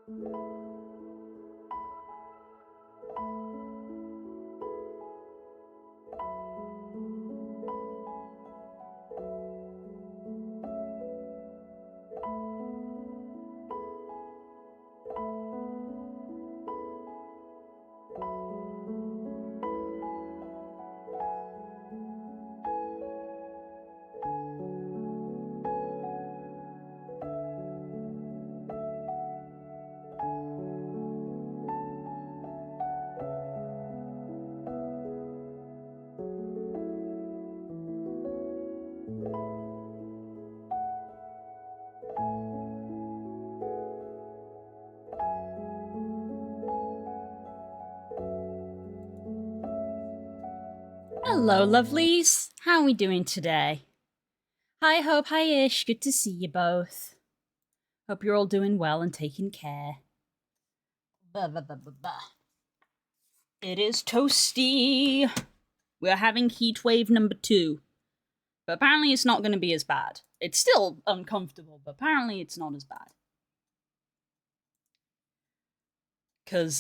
Hello, lovelies. How are we doing today? Hi, Hope. Hi, Ish. Good to see you both. Hope you're all doing well and taking care. Bah, bah, bah, bah, bah. It is toasty. We're having heat wave number 2. But apparently it's not going to be as bad. It's still uncomfortable, but apparently it's not as bad. Because,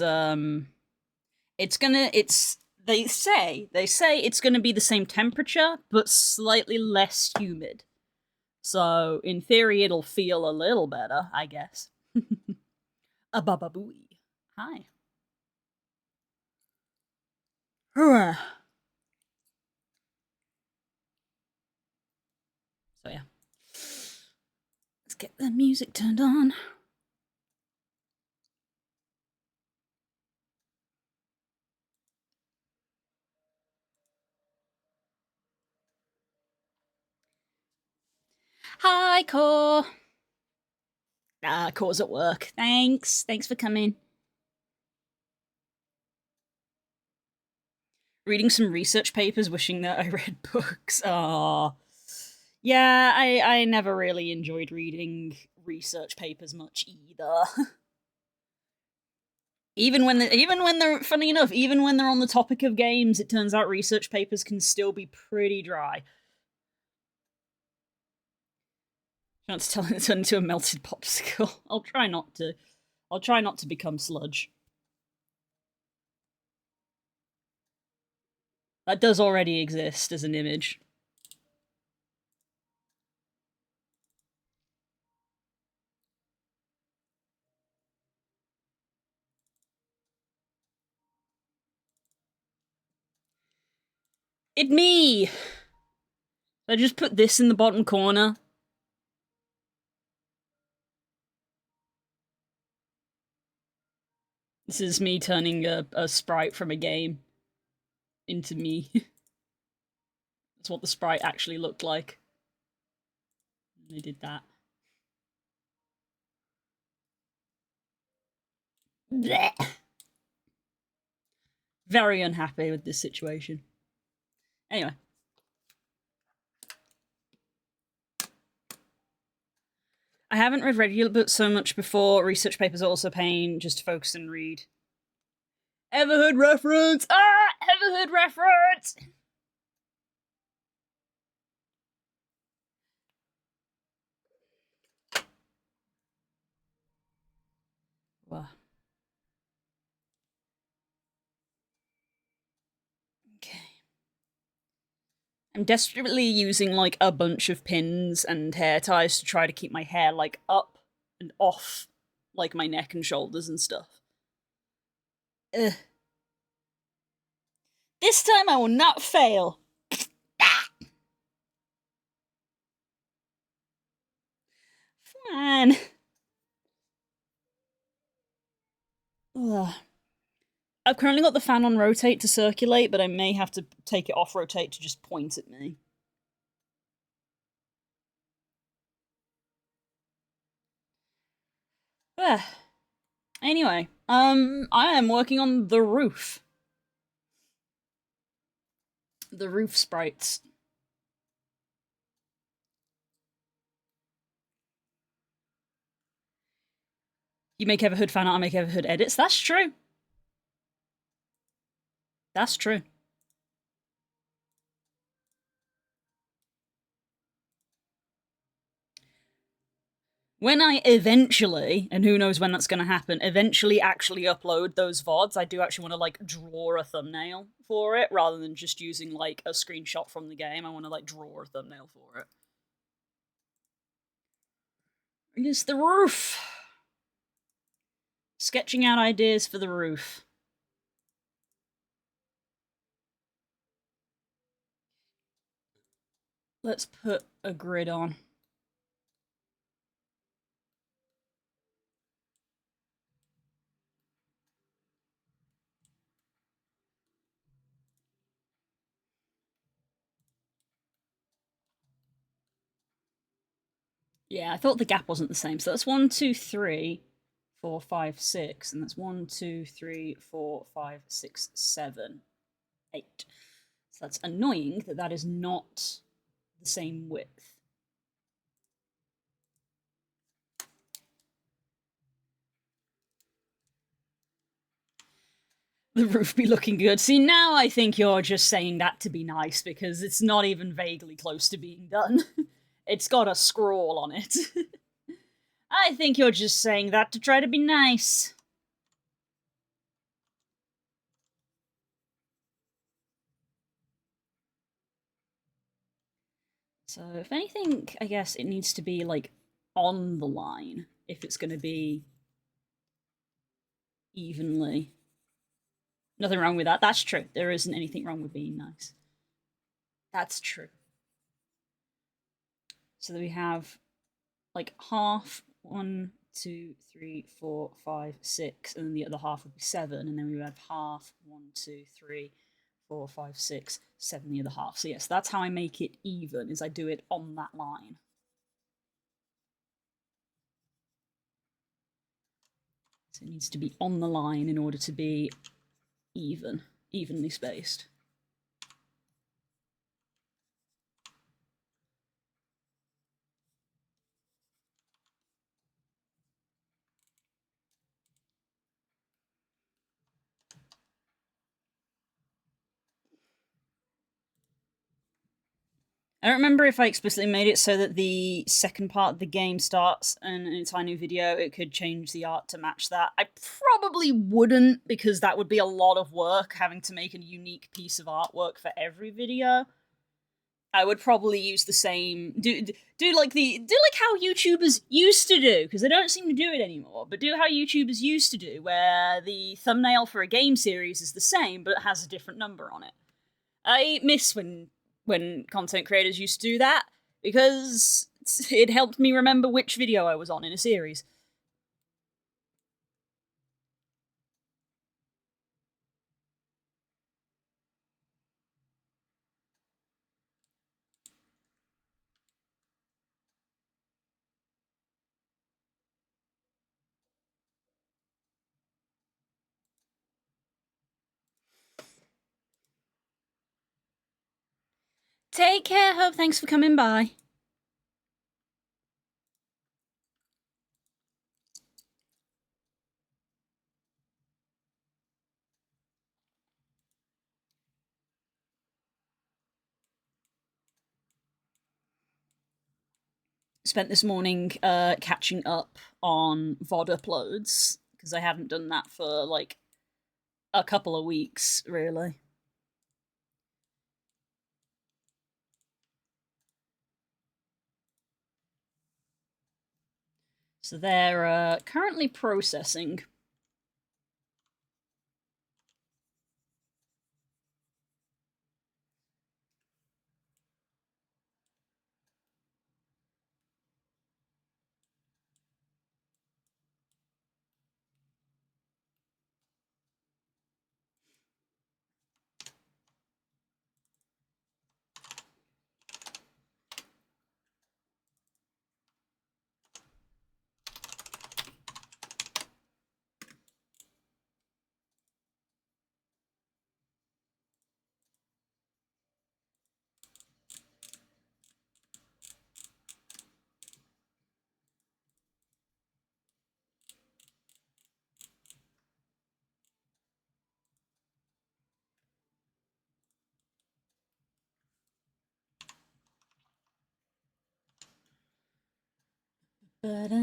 they say it's going to be the same temperature, but slightly less humid. So, in theory, it'll feel a little better, I guess. A bababooey. Hi. So, yeah. Let's get the music turned on. Hi, Core. Core's at work. Thanks. Thanks for coming. Reading some research papers, wishing that I read books. Yeah, I never really enjoyed reading research papers much either. even when they're funny enough, even when they're on the topic of games, it turns out research papers can still be pretty dry. Not to tell it to turn into a melted popsicle. I'll try not to become sludge. That does already exist as an image. It me! I just put this in the bottom corner. This is me turning a sprite from a game into me. That's what the sprite actually looked like. They did that. Blech. Very unhappy with this situation. Anyway. I haven't read regular books so much before. Research papers are also pain just to focus and read. Everhood reference! Everhood reference! Wow. Okay. I'm desperately using like a bunch of pins and hair ties to try to keep my hair like up and off like my neck and shoulders and stuff. Ugh. This time I will not fail. Fine. Ugh. I've currently got the fan on rotate to circulate, but I may have to take it off rotate to just point at me. Anyway, I am working on the roof. The roof sprites. You make Everhood fan art, I make Everhood edits. That's true. That's true. When I eventually, and who knows when that's going to happen, eventually actually upload those VODs, I do actually want to, like, draw a thumbnail for it, rather than just using, like, a screenshot from the game. I want to, like, draw a thumbnail for it. It's the roof! Sketching out ideas for the roof. Let's put a grid on. Yeah, I thought the gap wasn't the same. So that's 1, 2, 3, 4, 5, 6, and that's 1, 2, 3, 4, 5, 6, 7, 8. So that's annoying that that is not the same width. The roof be looking good. See, now I think you're just saying that to be nice, because it's not even vaguely close to being done. It's got a scroll on it. I think you're just saying that to try to be nice. So, if anything, I guess it needs to be, like, on the line if it's going to be evenly. Nothing wrong with that. That's true. There isn't anything wrong with being nice. That's true. So that we have, like, half, 1, 2, 3, 4, 5, 6, and then the other half would be 7, and then we would have half, 1, 2, 3, 4, 5, 6, 7, the other half. So yes, that's how I make it even, is I do it on that line. So it needs to be on the line in order to be evenly spaced. I don't remember if I explicitly made it so that the second part of the game starts and an entire new video, it could change the art to match that. I probably wouldn't, because that would be a lot of work, having to make a unique piece of artwork for every video. I would probably use the same do like how YouTubers used to do, because they don't seem to do it anymore, but do how YouTubers used to do, where the thumbnail for a game series is the same but it has a different number on it. I miss when content creators used to do that, because it helped me remember which video I was on in a series. Take care, Hope. Thanks for coming by. Spent this morning catching up on VOD uploads, because I hadn't done that for, like, a couple of weeks, really. So they're currently processing. Ba-da.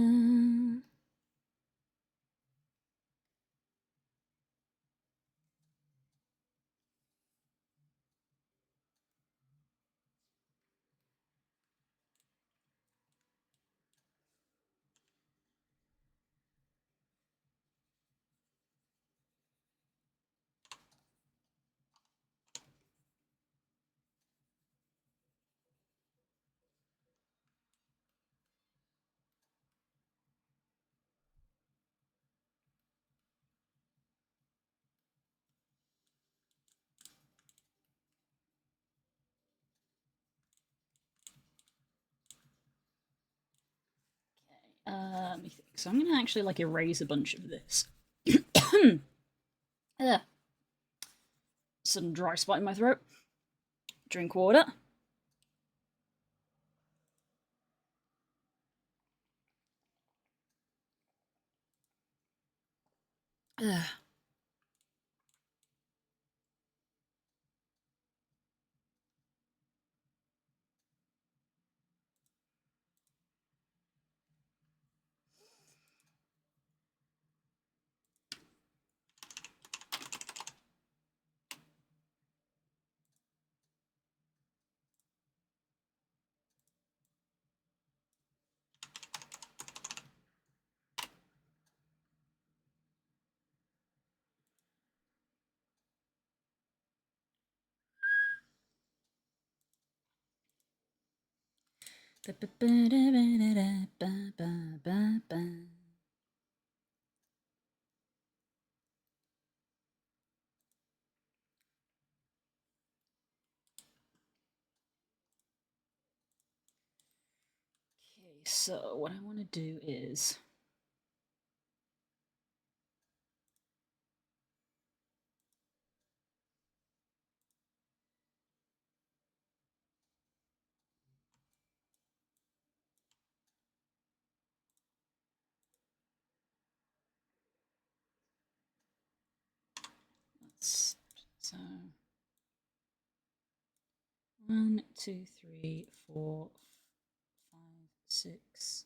Let me think. So I'm gonna actually like erase a bunch of this. Some dry spot in my throat. Drink water. Ugh. Okay, so what I want to do is so 1, 2, 3, 4, 5, 6,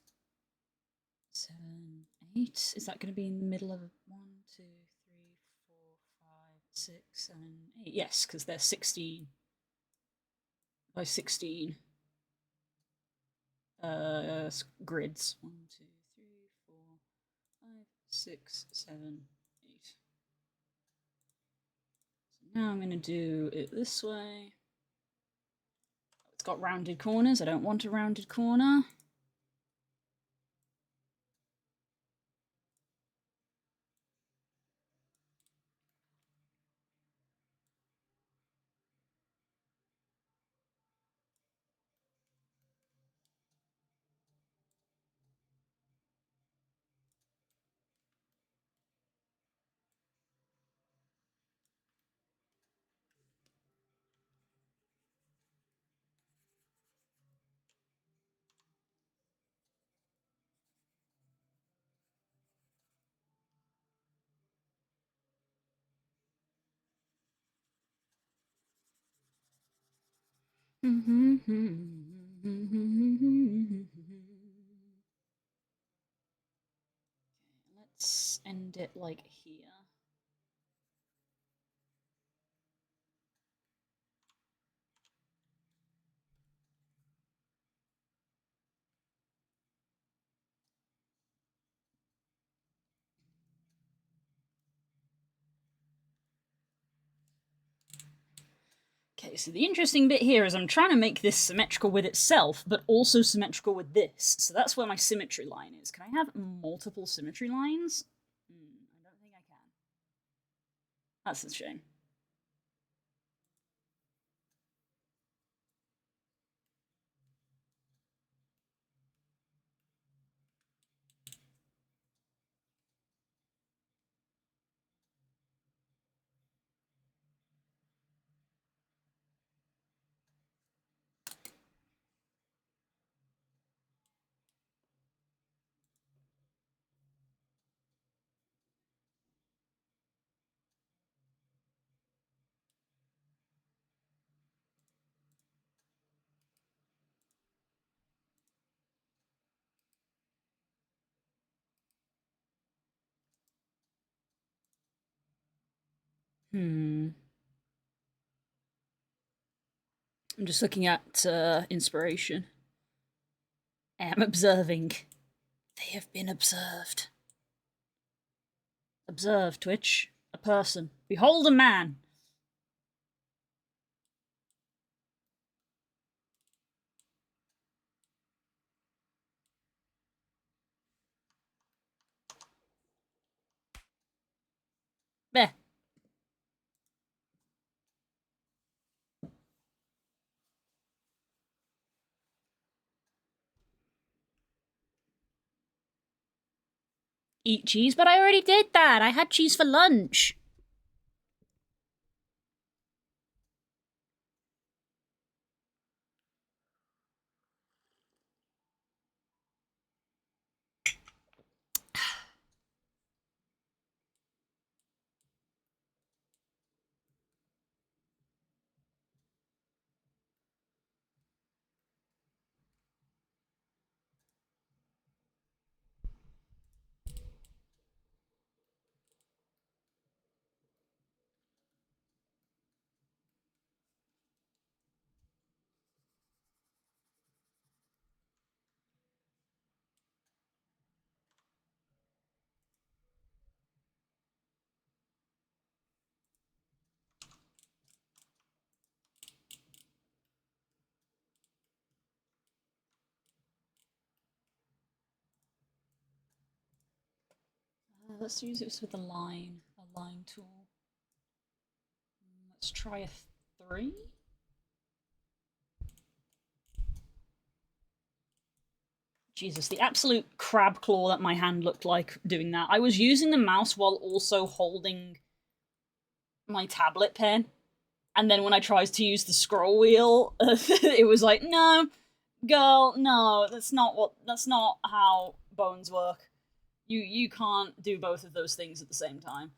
7, 8. Is that going to be in the middle of 1, 2, 3, 4, 5, 6, 7, 8? Yes, because they're 16 by 16 grids. 1, 2, 3, 4, 5, 6, 7, 8. So now I'm going to do it this way. It's got rounded corners. I don't want a rounded corner. Let's end it like here. Okay, so the interesting bit here is I'm trying to make this symmetrical with itself, but also symmetrical with this. So that's where my symmetry line is. Can I have multiple symmetry lines? I don't think I can. That's a shame. I'm just looking at inspiration. I am observing. They have been observed. Observe, Twitch. A person. Behold a man. There. Eat cheese, but I already did that. I had cheese for lunch. Let's use this with a line tool. Let's try a 3. Jesus, the absolute crab claw that my hand looked like doing that. I was using the mouse while also holding my tablet pen. And then when I tried to use the scroll wheel, it was like, no, girl, no, that's not how bones work. You can't do both of those things at the same time.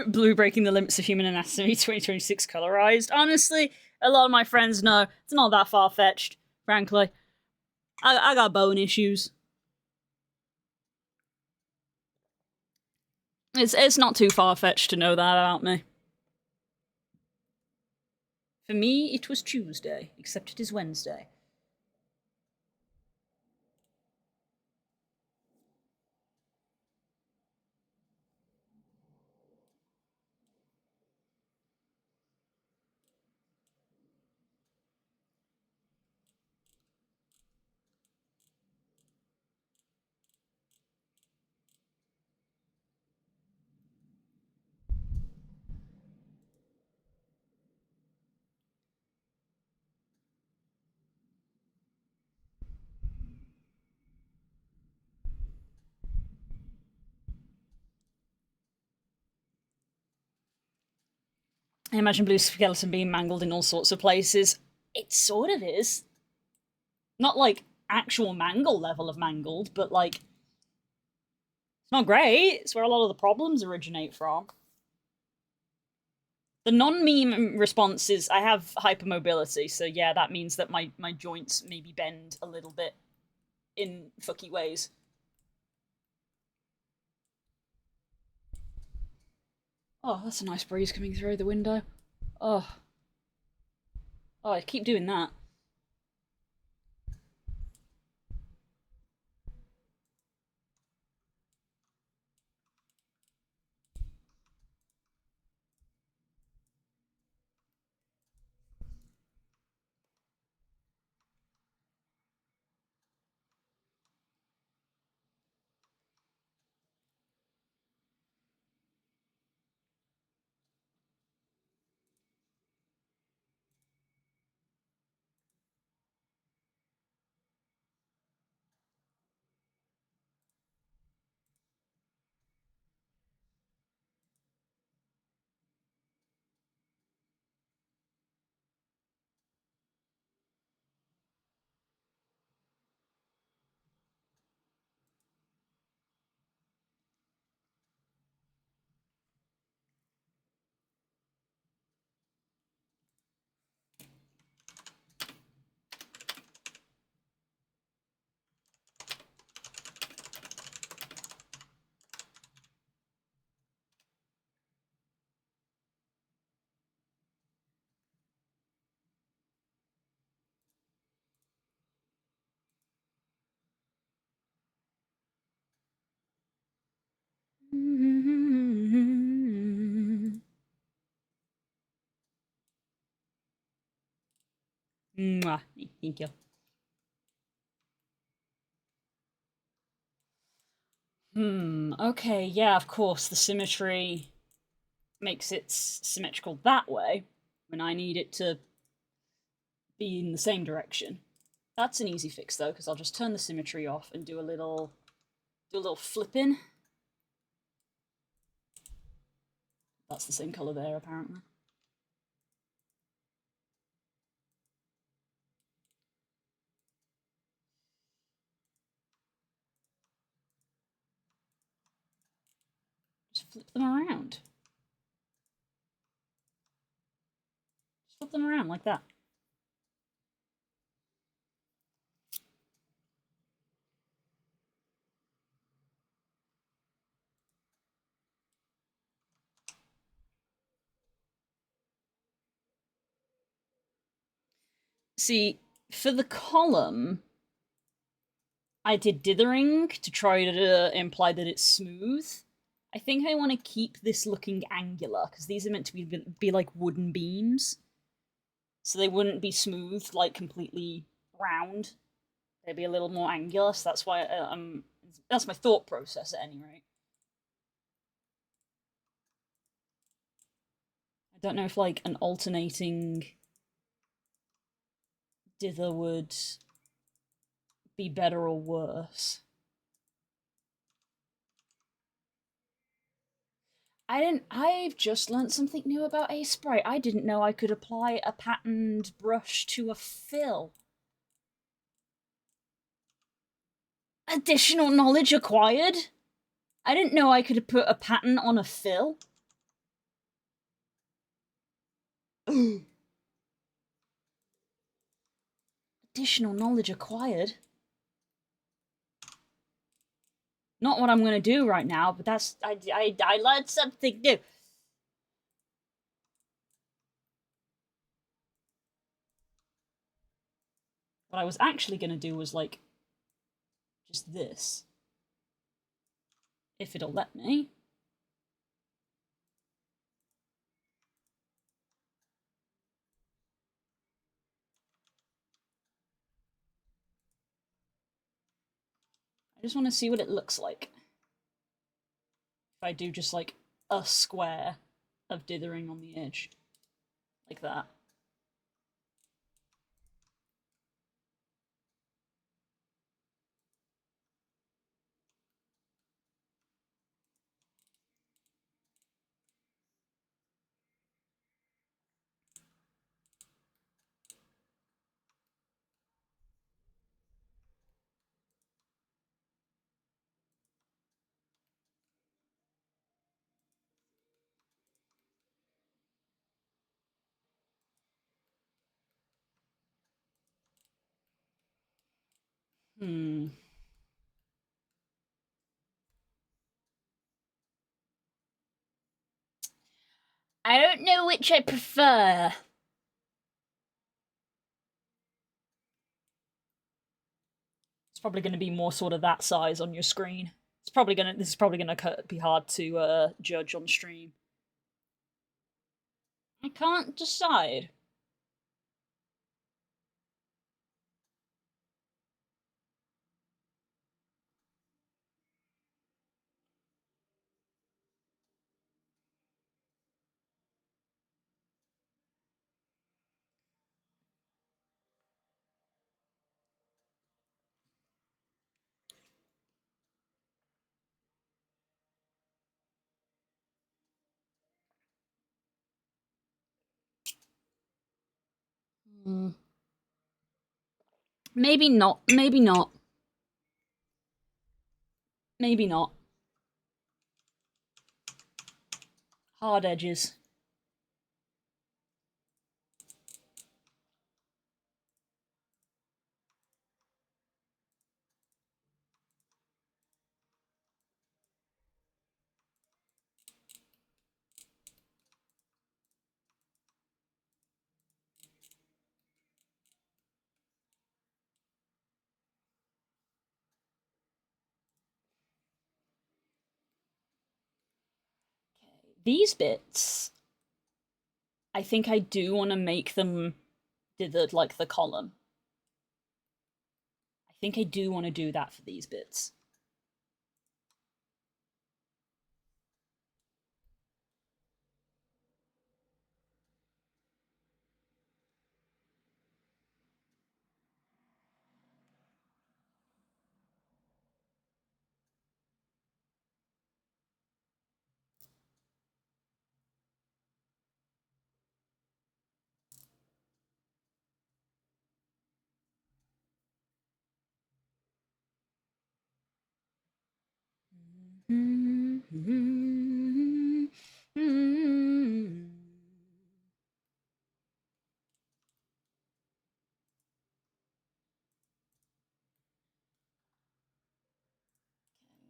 Blue breaking the limits of human anatomy 2026 colorized. Honestly, a lot of my friends know it's not that far fetched, frankly. I got bone issues. It's not too far fetched to know that about me. For me, it was Tuesday, except it is Wednesday. I imagine Blue Skeleton being mangled in all sorts of places. It sort of is. Not like actual mangle level of mangled, but like it's not great. It's where a lot of the problems originate from. The non-meme response is I have hypermobility, so yeah, that means that my joints maybe bend a little bit in fucky ways. Oh, that's a nice breeze coming through the window. Oh, oh, I keep doing that. Mwah. Thank you. Okay, yeah, of course, the symmetry makes it symmetrical that way when I need it to be in the same direction. That's an easy fix though, because I'll just turn the symmetry off and do a little flipping. That's the same color there, apparently. Just flip them around. Just flip them around like that. See, for the column, I did dithering to try to imply that it's smooth. I think I want to keep this looking angular, because these are meant to be like wooden beams. So they wouldn't be smooth, like completely round. They'd be a little more angular, so that's why that's my thought process at any rate. I don't know if like an alternating dither would be better or worse. I've just learnt something new about Aseprite. I didn't know I could apply a patterned brush to a fill. Additional knowledge acquired? I didn't know I could put a pattern on a fill. Additional knowledge acquired? Not what I'm gonna do right now, but I learned something new. What I was actually gonna do was like just this. If it'll let me. I just want to see what it looks like. If I do just like a square of dithering on the edge. Like that. Hmm. I don't know which I prefer. It's probably going to be more sort of that size on your screen. This is probably gonna be hard to judge on stream. I can't decide. Hmm. Maybe not. Maybe not. Maybe not. Hard edges. These bits, I think I do want to make them like the column. I think I do want to do that for these bits. I'm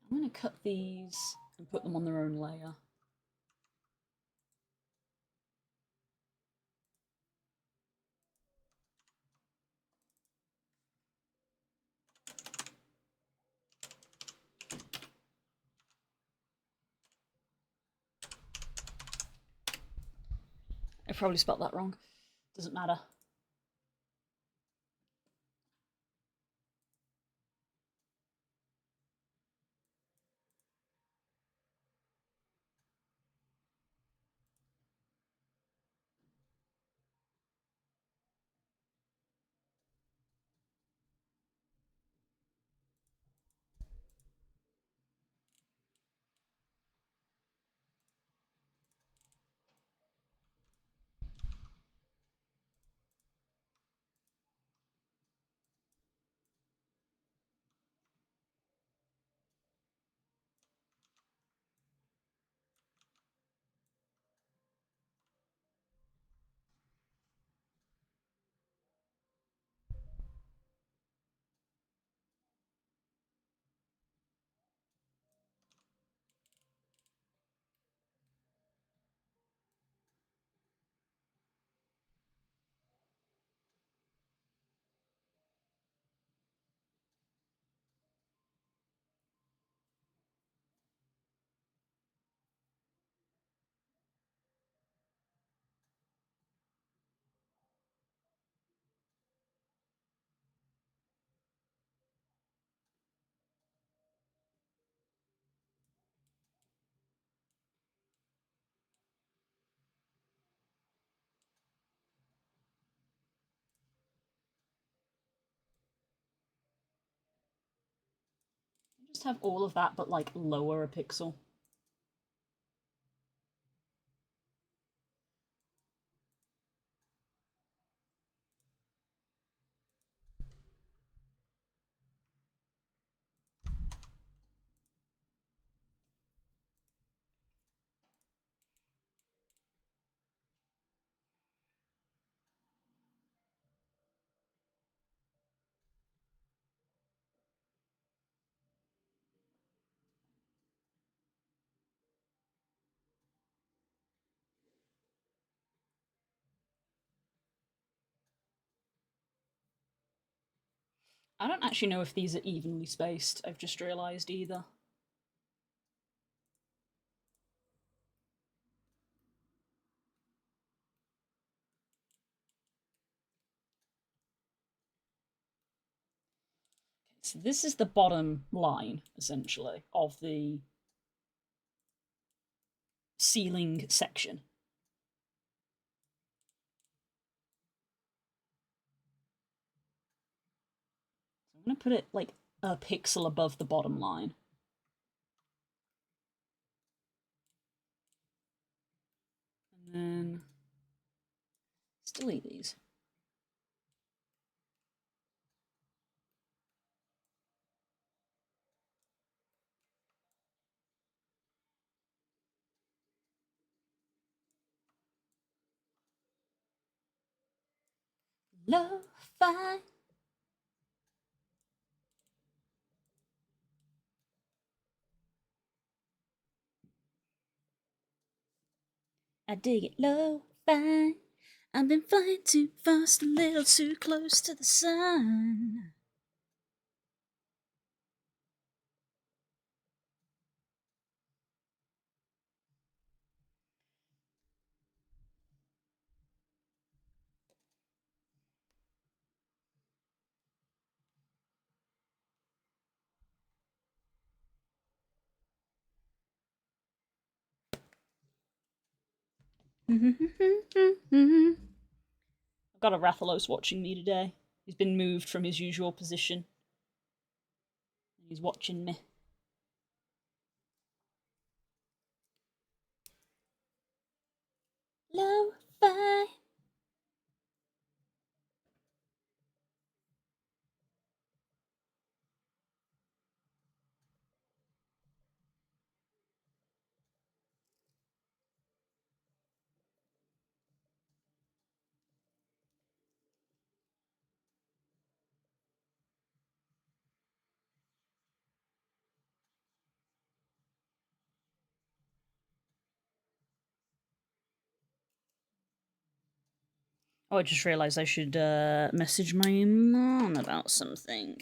going to cut these and put them on their own layer. I probably spelled that wrong. Doesn't matter. Just have all of that, but like lower a pixel. I don't actually know if these are evenly spaced, I've just realised either. So this is the bottom line, essentially, of the ceiling section. I'm going to put it like a pixel above the bottom line. And then let's delete these. Lo-fi. I dig it lo-fi. I've been flying too fast, a little too close to the sun. I've got a Rathalos watching me today. He's been moved from his usual position. He's watching me. Lo-fi. Oh, I just realised I should message my mom about something.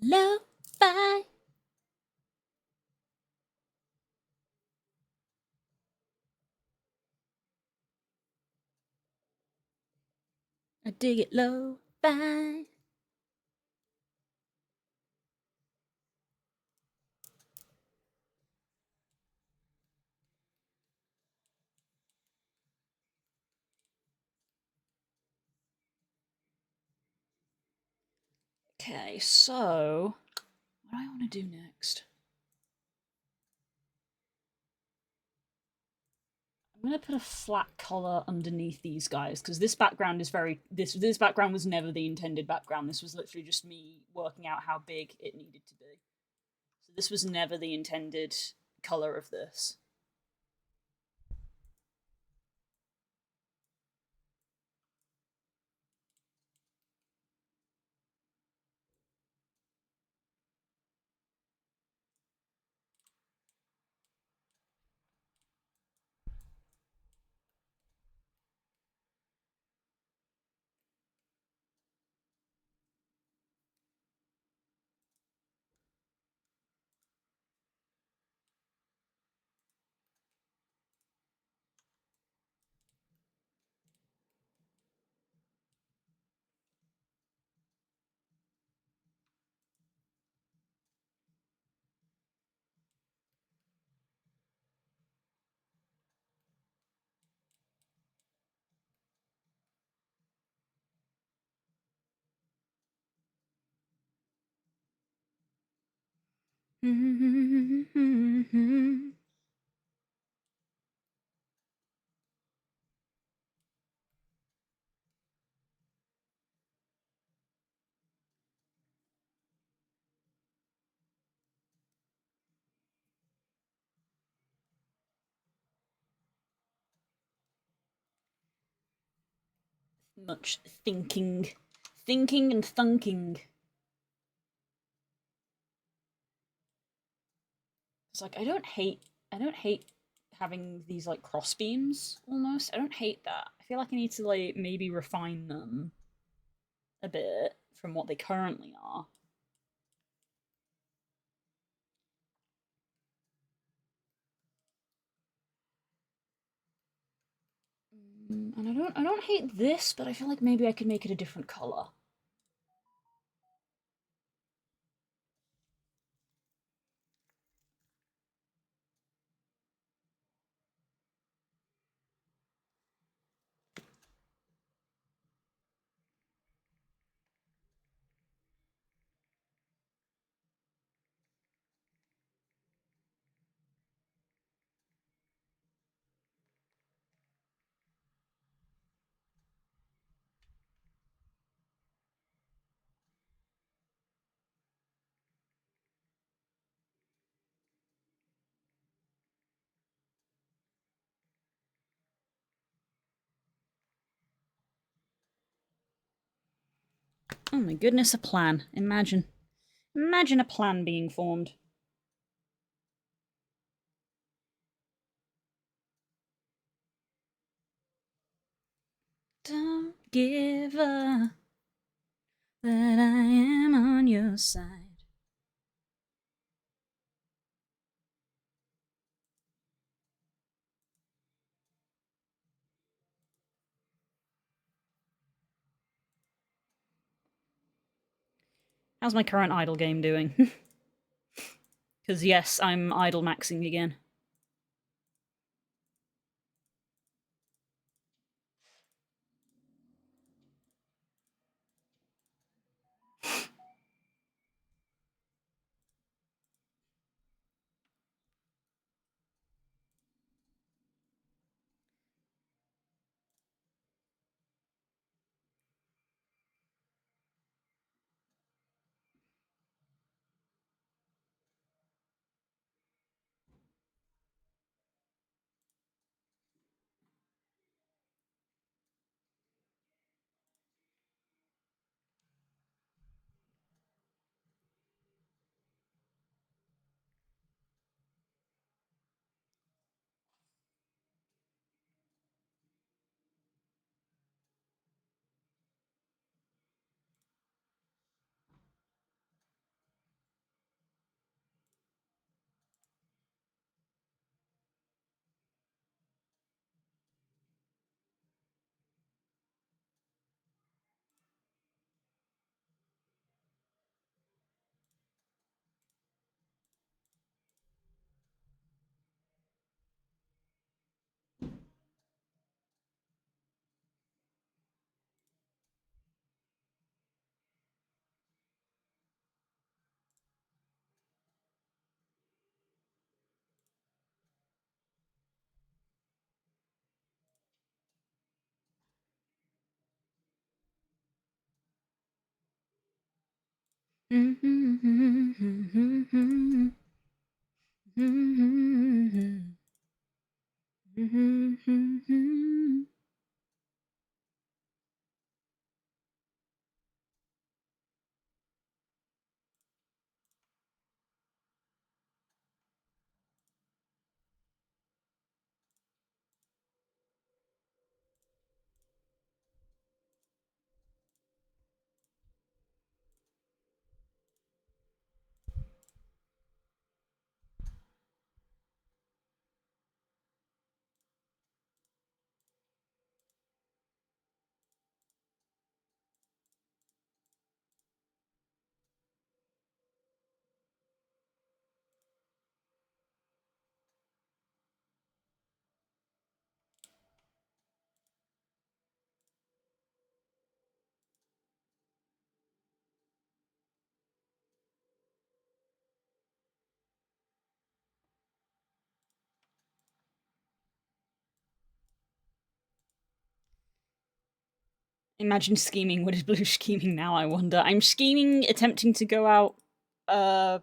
Lo-fi. I dig it lo-fi. Okay, so what do I want to do next? I'm gonna put a flat color underneath these guys because this background is very this background was never the intended background. This was literally just me working out how big it needed to be. So this was never the intended color of this. Much thinking. Thinking and thunking. It's like I don't hate having these like cross beams almost. I don't hate that. I feel like I need to like maybe refine them a bit from what they currently are. And I don't hate this, but I feel like maybe I could make it a different color. Oh my goodness, a plan. Imagine. Imagine a plan being formed. Don't give up, that I am on your side. How's my current idle game doing? Because yes, I'm idle maxing again. Imagine scheming. What is Blue scheming now, I wonder? I'm scheming, attempting to go out uh,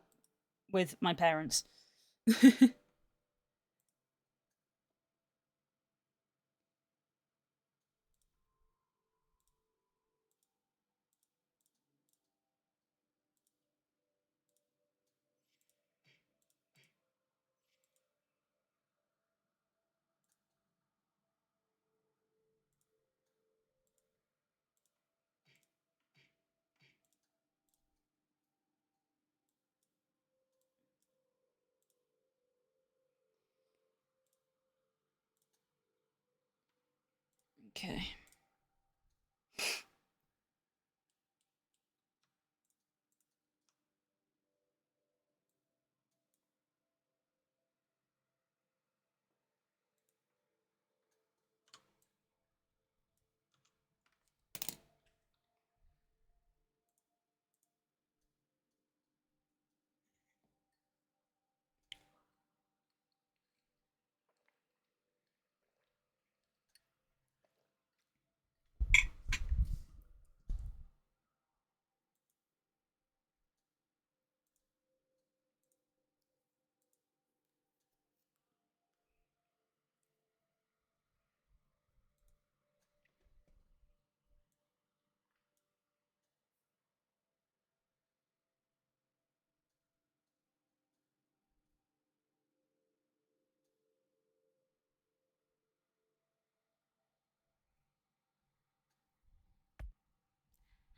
with my parents. Okay.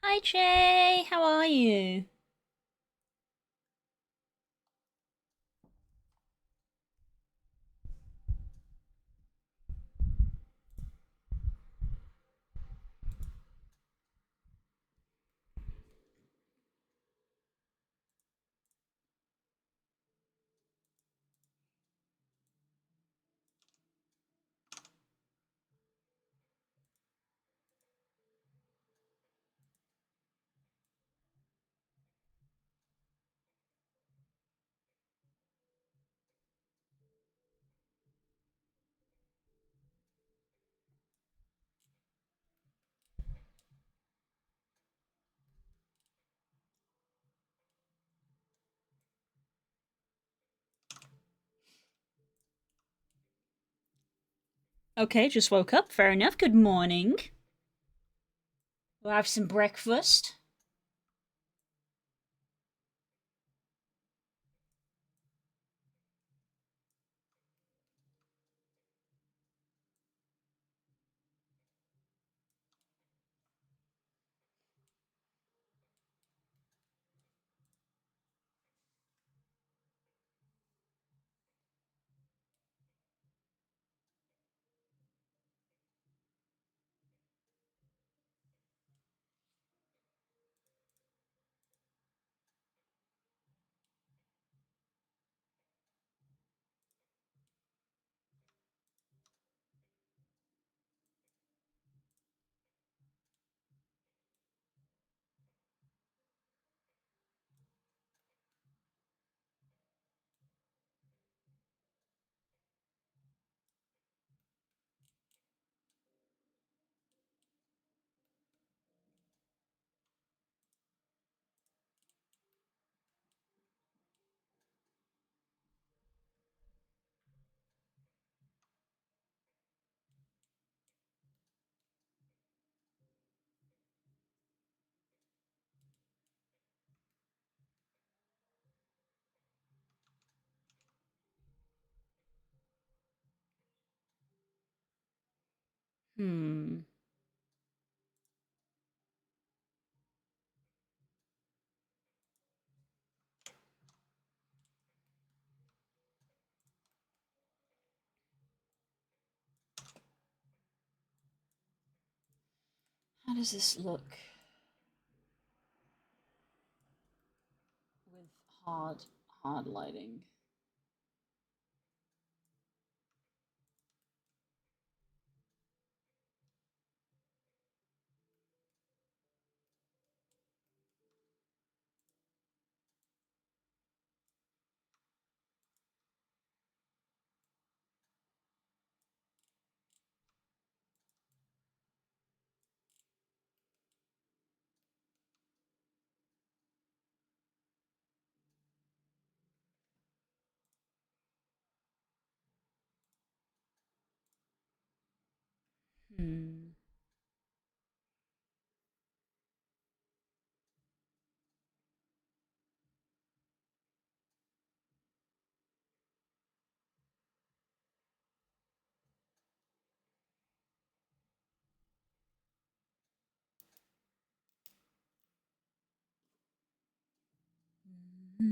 Hi, Jay. How are you? Okay, just woke up. Fair enough. Good morning. We'll have some breakfast. Hmm. How does this look with hard lighting? Hmm. I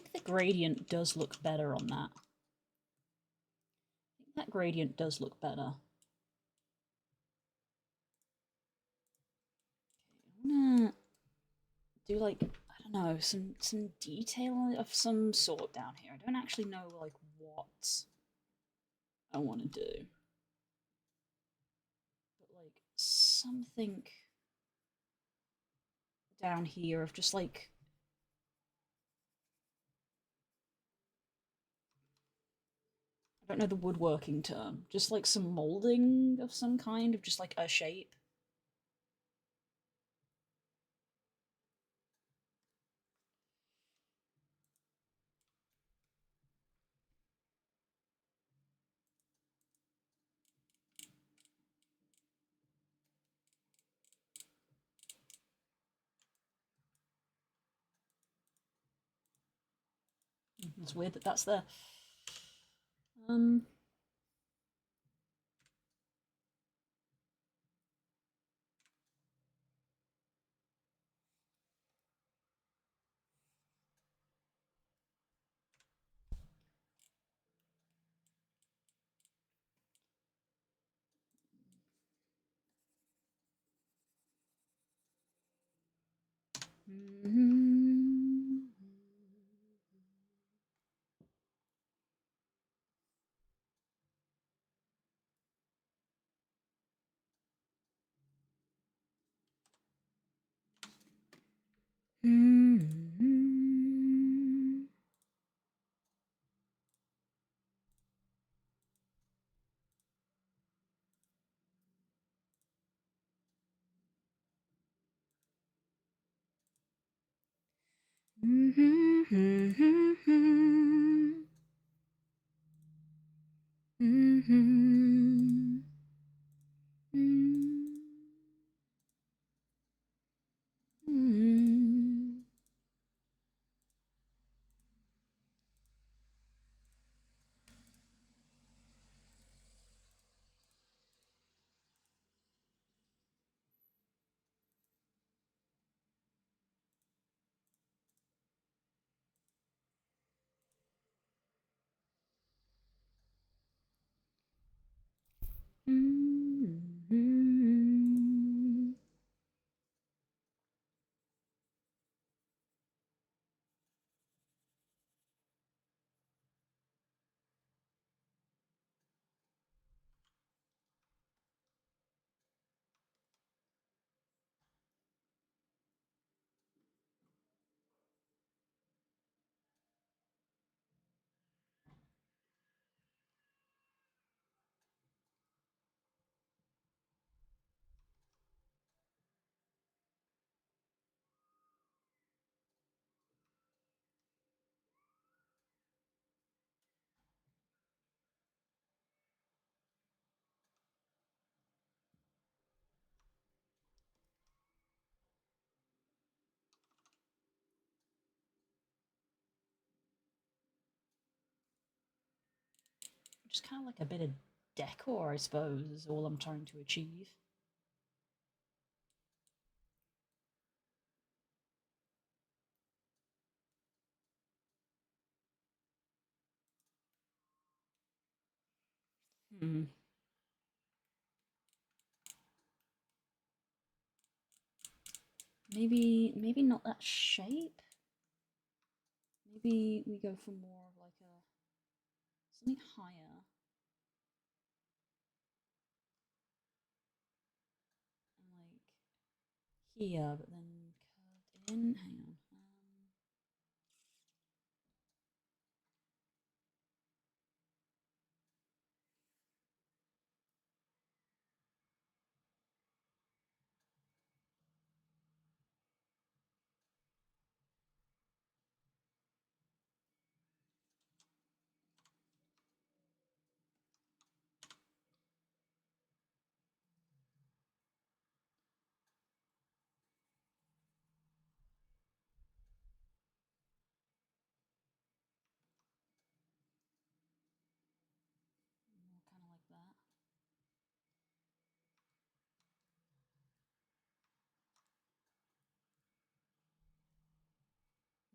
think the gradient does look better on that. I think that gradient does look better. I'm gonna do like, I don't know, some detail of some sort down here. I don't actually know like what I want to do, but like something down here of just like, I don't know the woodworking term, just like some molding of some kind of just like a shape. It's weird that that's there. Um, just kind of like a bit of decor, I suppose, is all I'm trying to achieve. Hmm. Maybe not that shape. Maybe we go for more of like a something higher and like here, but then curved in. Hang on.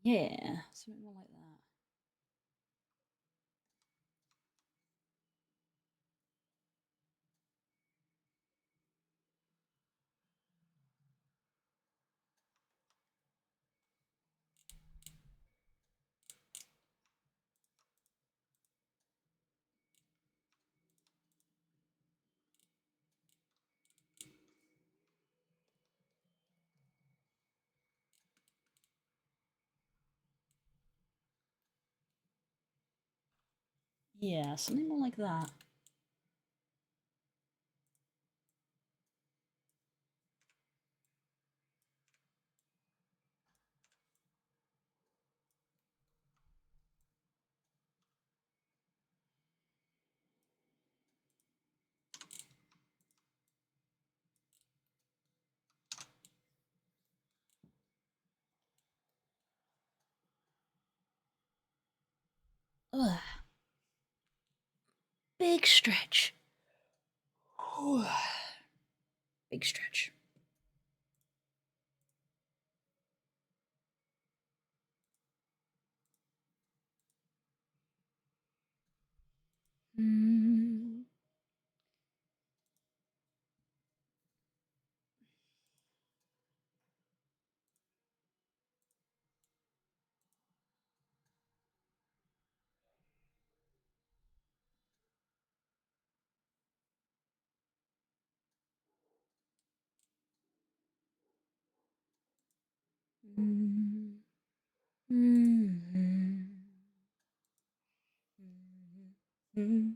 Yeah, something more like that. Yeah, something more like that. Ugh. Big stretch. Big stretch. Mm. Mm. Mm. Mm.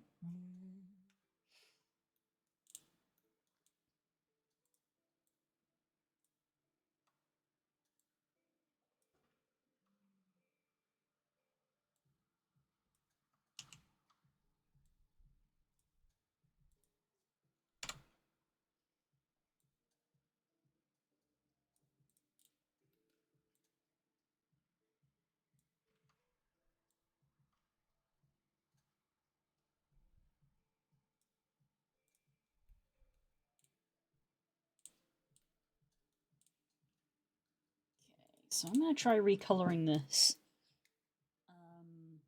So I'm going to try recoloring this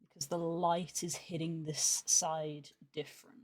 because the light is hitting this side different.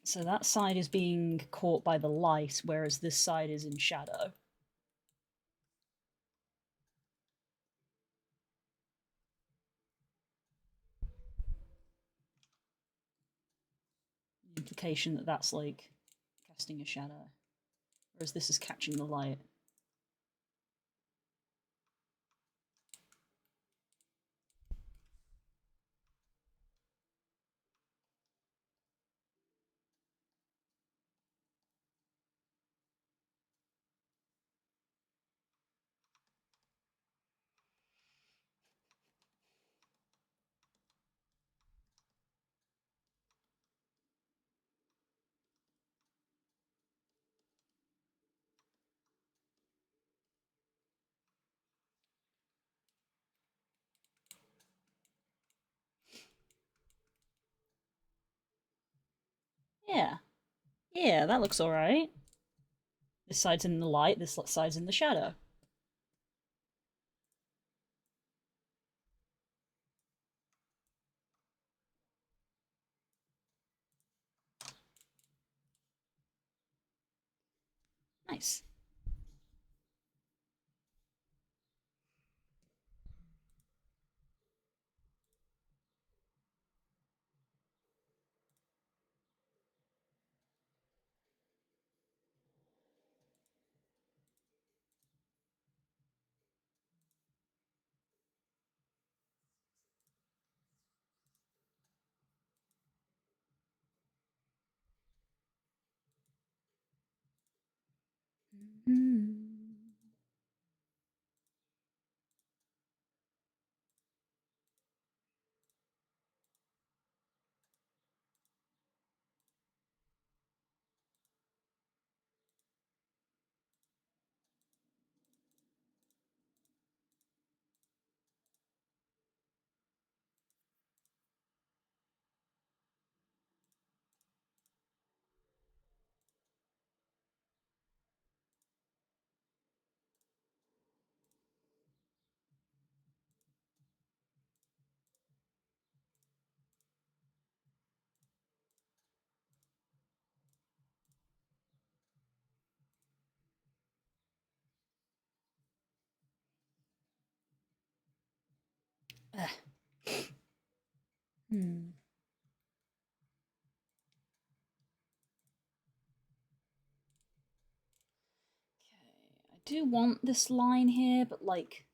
So that side is being caught by the light, whereas this side is in shadow. The implication that that's like casting a shadow, whereas this is catching the light. Yeah, yeah, that looks alright. This side's in the light, this side's in the shadow. Nice. Hmm. Okay, I do want this line here, but like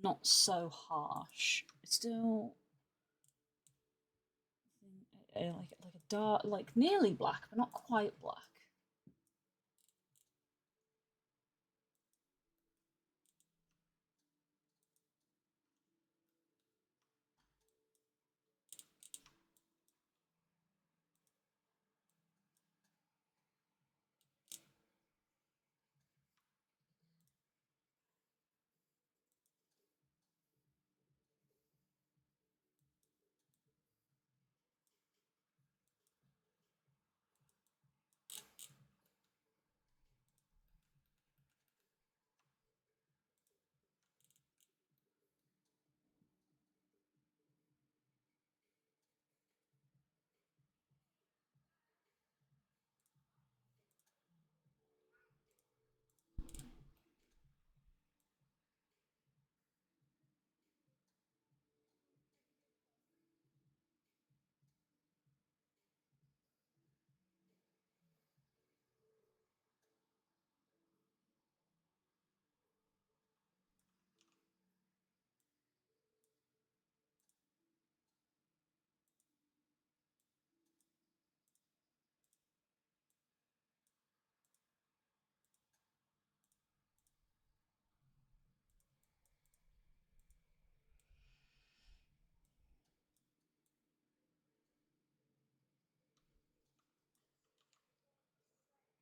not so harsh. It's still like a dark, like nearly black, but not quite black.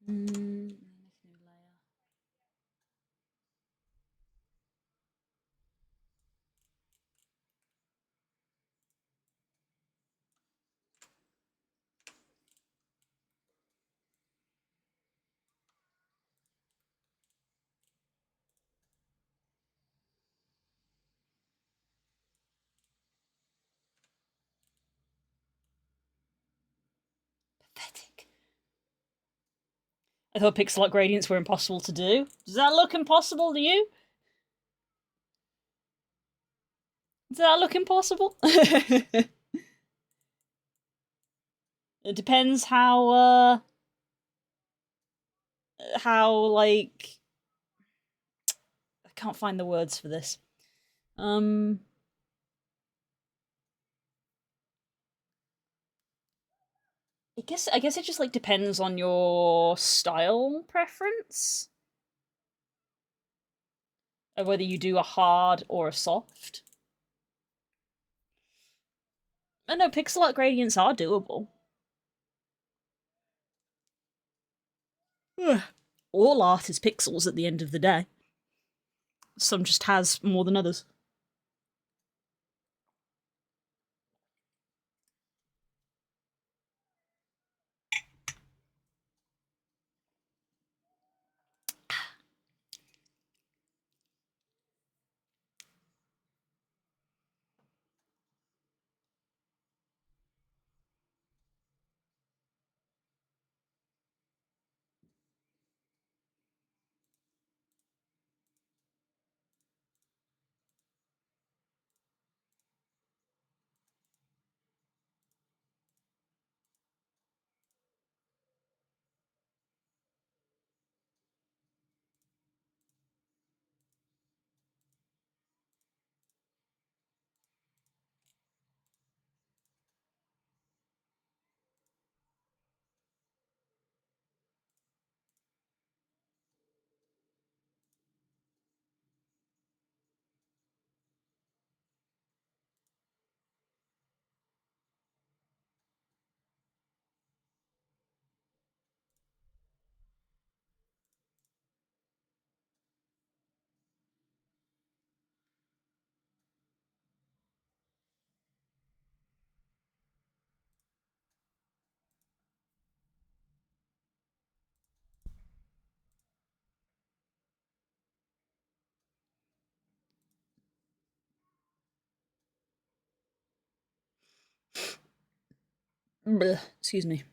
New layer. Pathetic. I thought pixel art gradients were impossible to do. Does that look impossible to you? Does that look impossible? It depends how like I can't find the words for this. I guess it just like depends on your style preference of whether you do a hard or a soft. I know pixel art gradients are doable. All art is pixels at the end of the day. Some just has more than others. Blech, excuse me.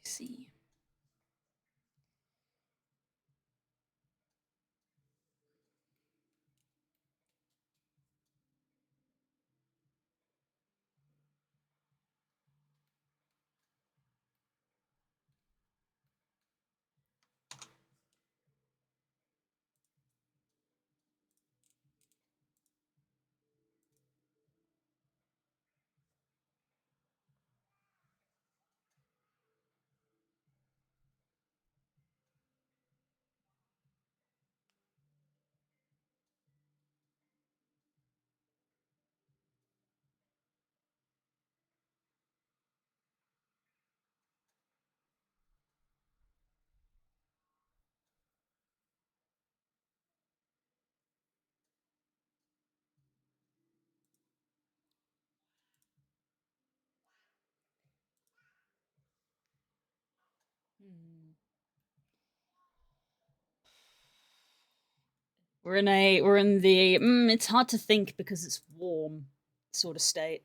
see. We're in the it's hard to think because it's warm sort of state.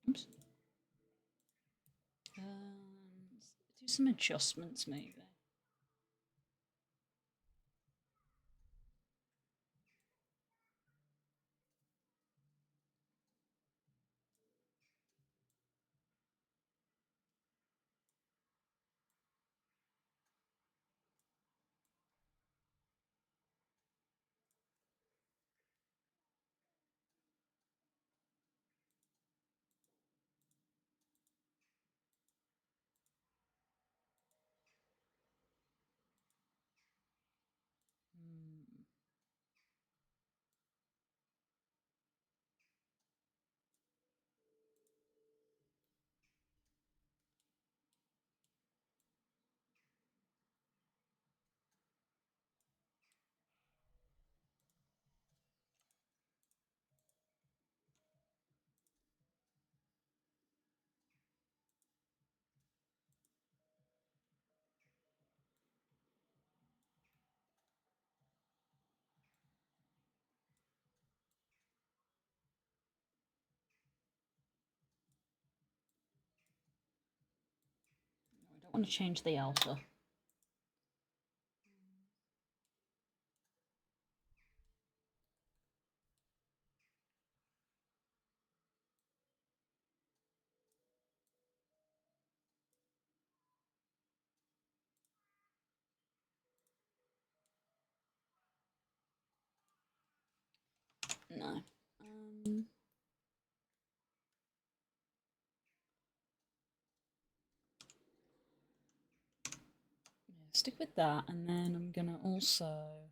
Oops. Do some adjustments maybe. I don't want to change the alpha. No. Yeah, stick with that, and then I'm gonna also.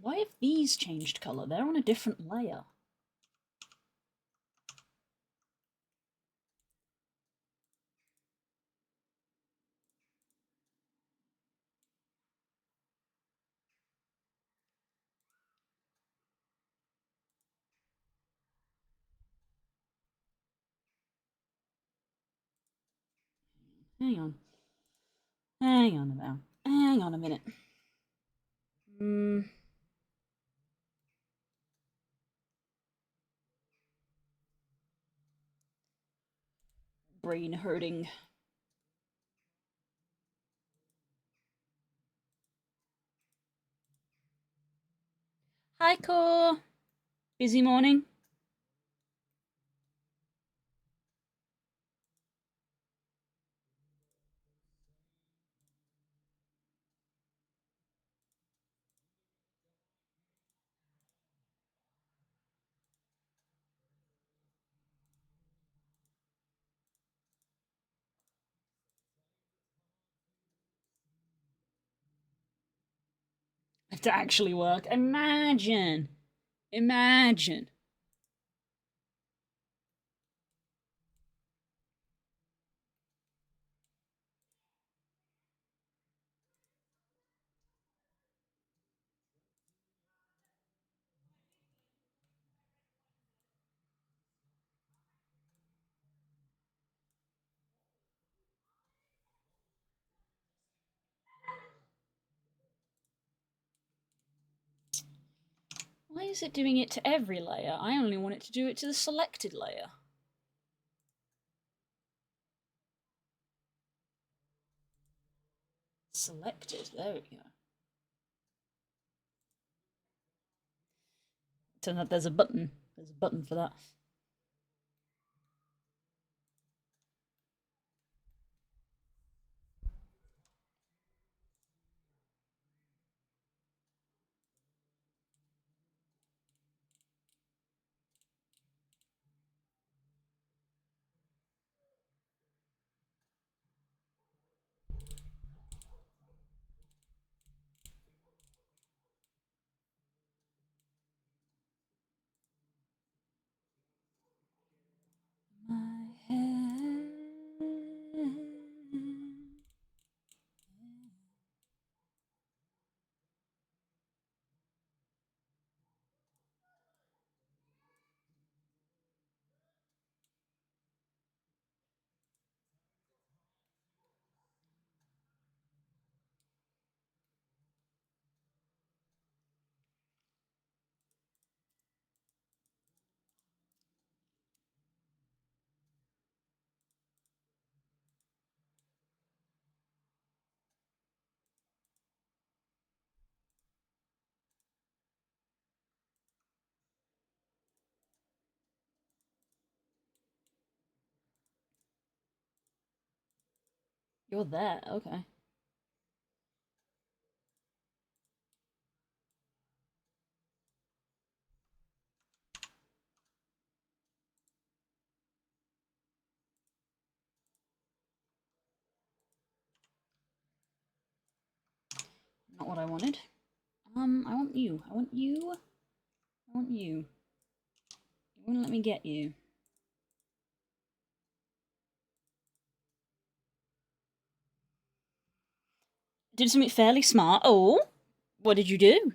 Why have these changed colour? They're on a different layer. Hang on. Hang on a minute. Hang on a minute. brain hurting. Hi, Core. Busy morning? Have to actually work. Imagine. Imagine. Why is it doing it to every layer? I only want it to do it to the selected layer. Selected, there we go. Turns out there's a button. There's a button for that. My head. You're there, okay. Not what I wanted. I want you. I want you. I want you. You won't let me get you. Did something fairly smart. Oh, what did you do?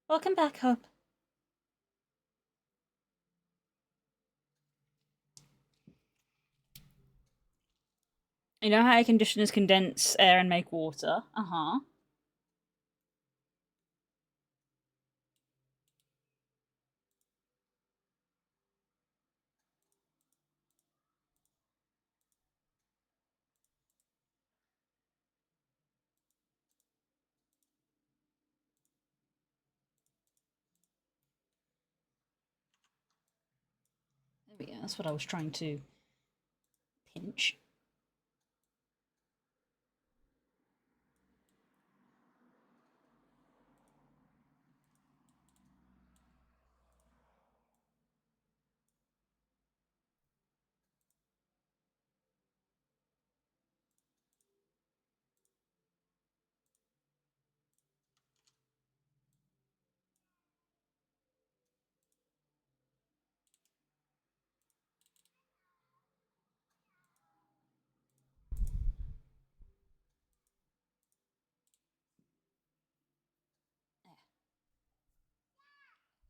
Welcome back, Hope. You know how air conditioners condense air and make water? Uh-huh. There we go. That's what I was trying to pinch.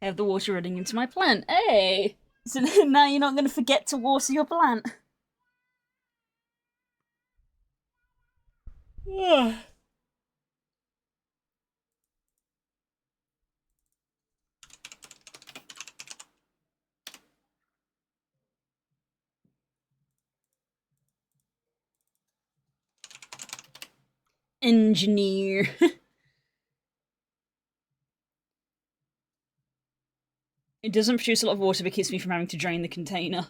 I have the water running into my plant. Hey! So now you're not going to forget to water your plant. Engineer. It doesn't produce a lot of water, but keeps me from having to drain the container.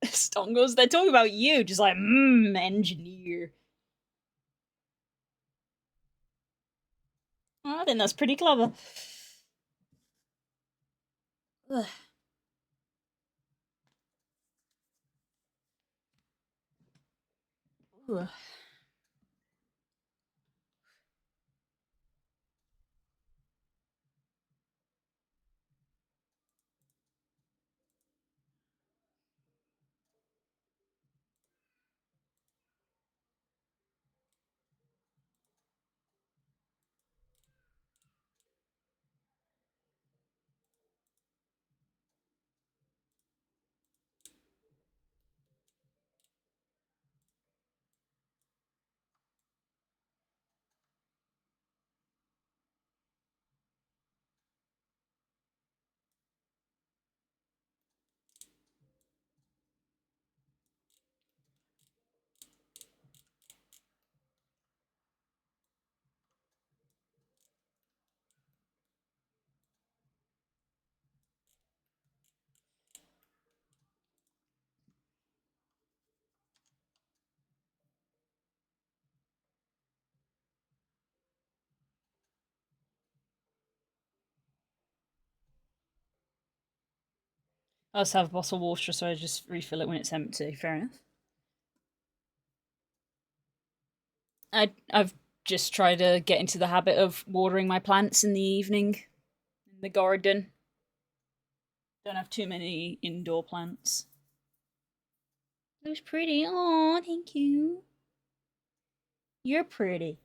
Stongles, they're talking about you, just like, engineer. Oh, I think that's pretty clever. Ugh. Ugh. I also have a bottle of water, so I just refill it when it's empty. Fair enough. I've just tried to get into the habit of watering my plants in the evening in the garden. Don't have too many indoor plants. It was pretty. Oh, thank you. You're pretty.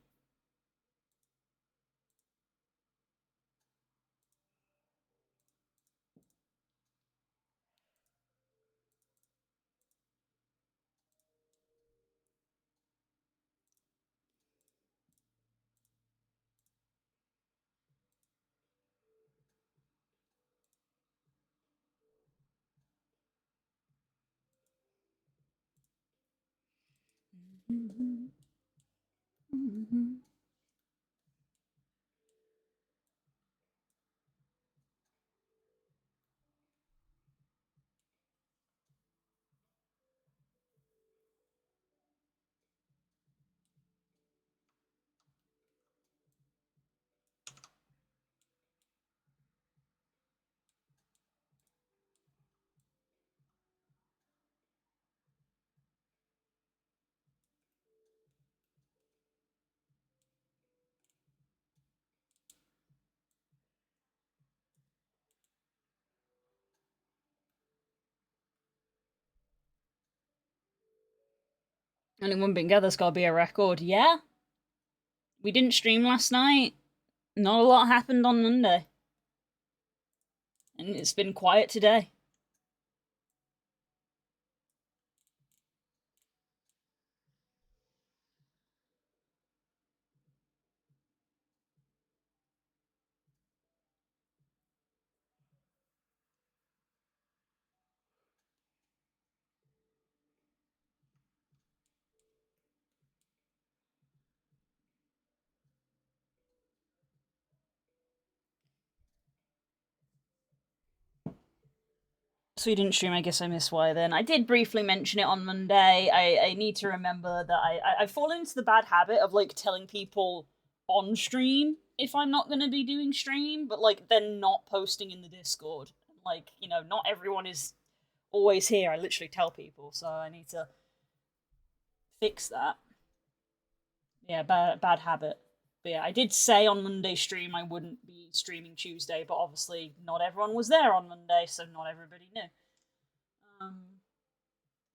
Only one bingo, there's gotta be a record. Yeah? We didn't stream last night. Not a lot happened on Monday. And it's been quiet today. So we didn't stream, I guess I missed why then. I did briefly mention it on Monday. I need to remember that I've fallen into the bad habit of like telling people on stream if I'm not gonna be doing stream, but like then not posting in the Discord. Like, you know, not everyone is always here. I literally tell people, so I need to fix that. Yeah, bad habit. But yeah, I did say on Monday stream I wouldn't be streaming Tuesday, but obviously not everyone was there on Monday, so not everybody knew. Um,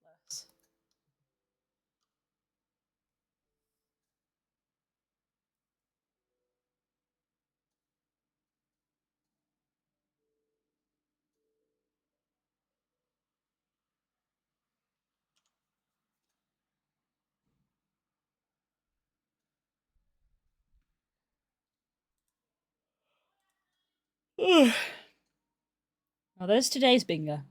let's Well, there's today's bingo.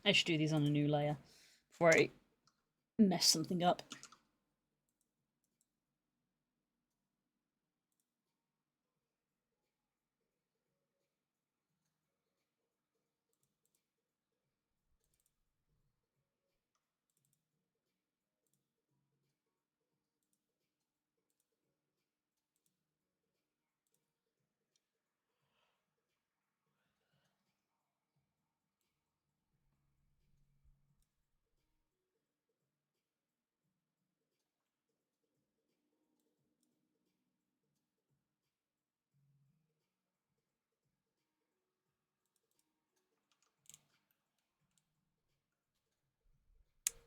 I should do these on a new layer before I mess something up.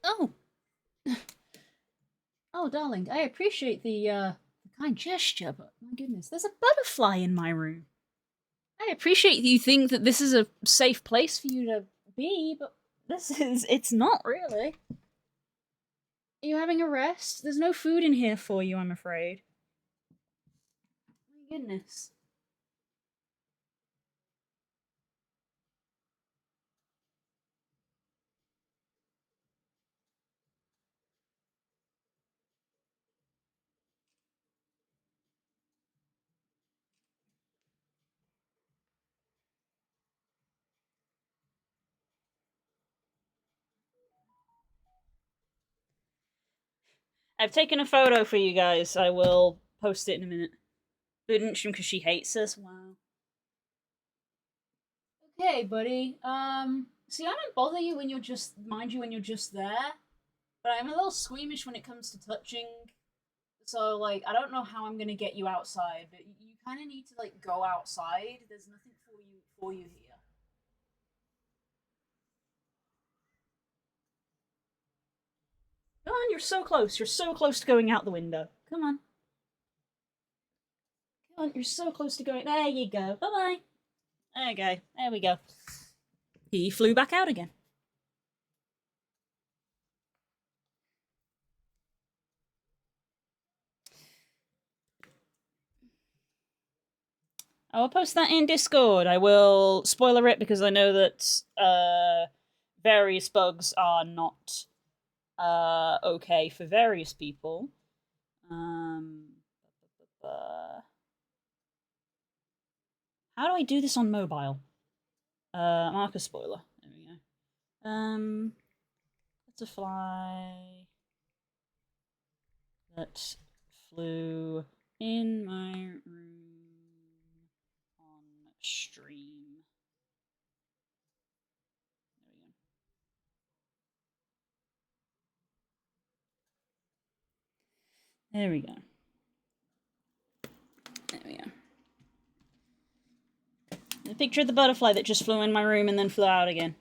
Oh, oh, darling, I appreciate the kind gesture, but my goodness, there's a butterfly in my room. I appreciate that you think that this is a safe place for you to be, but it's not really. Are you having a rest? There's no food in here for you, I'm afraid. My goodness. I've taken a photo for you guys. I will post it in a minute. Bouldn't because she hates us. Wow. Okay, buddy. See, I don't bother you when you're just, mind you, when you're just there. But I'm a little squeamish when it comes to touching. So, like, I don't know how I'm gonna get you outside, but you kind of need to like go outside. There's nothing for you here. Come on, you're so close. You're so close to going out the window. Come on. Come on, you're so close to going. There you go. Bye bye. There you go. There we go. He flew back out again. I will post that in Discord. I will spoiler it because I know that various bugs are not okay for various people. How do I do this on mobile? Mark a spoiler. There we go. Butterfly that flew in my room on stream. There we go. There we go. A picture of the butterfly that just flew in my room and then flew out again.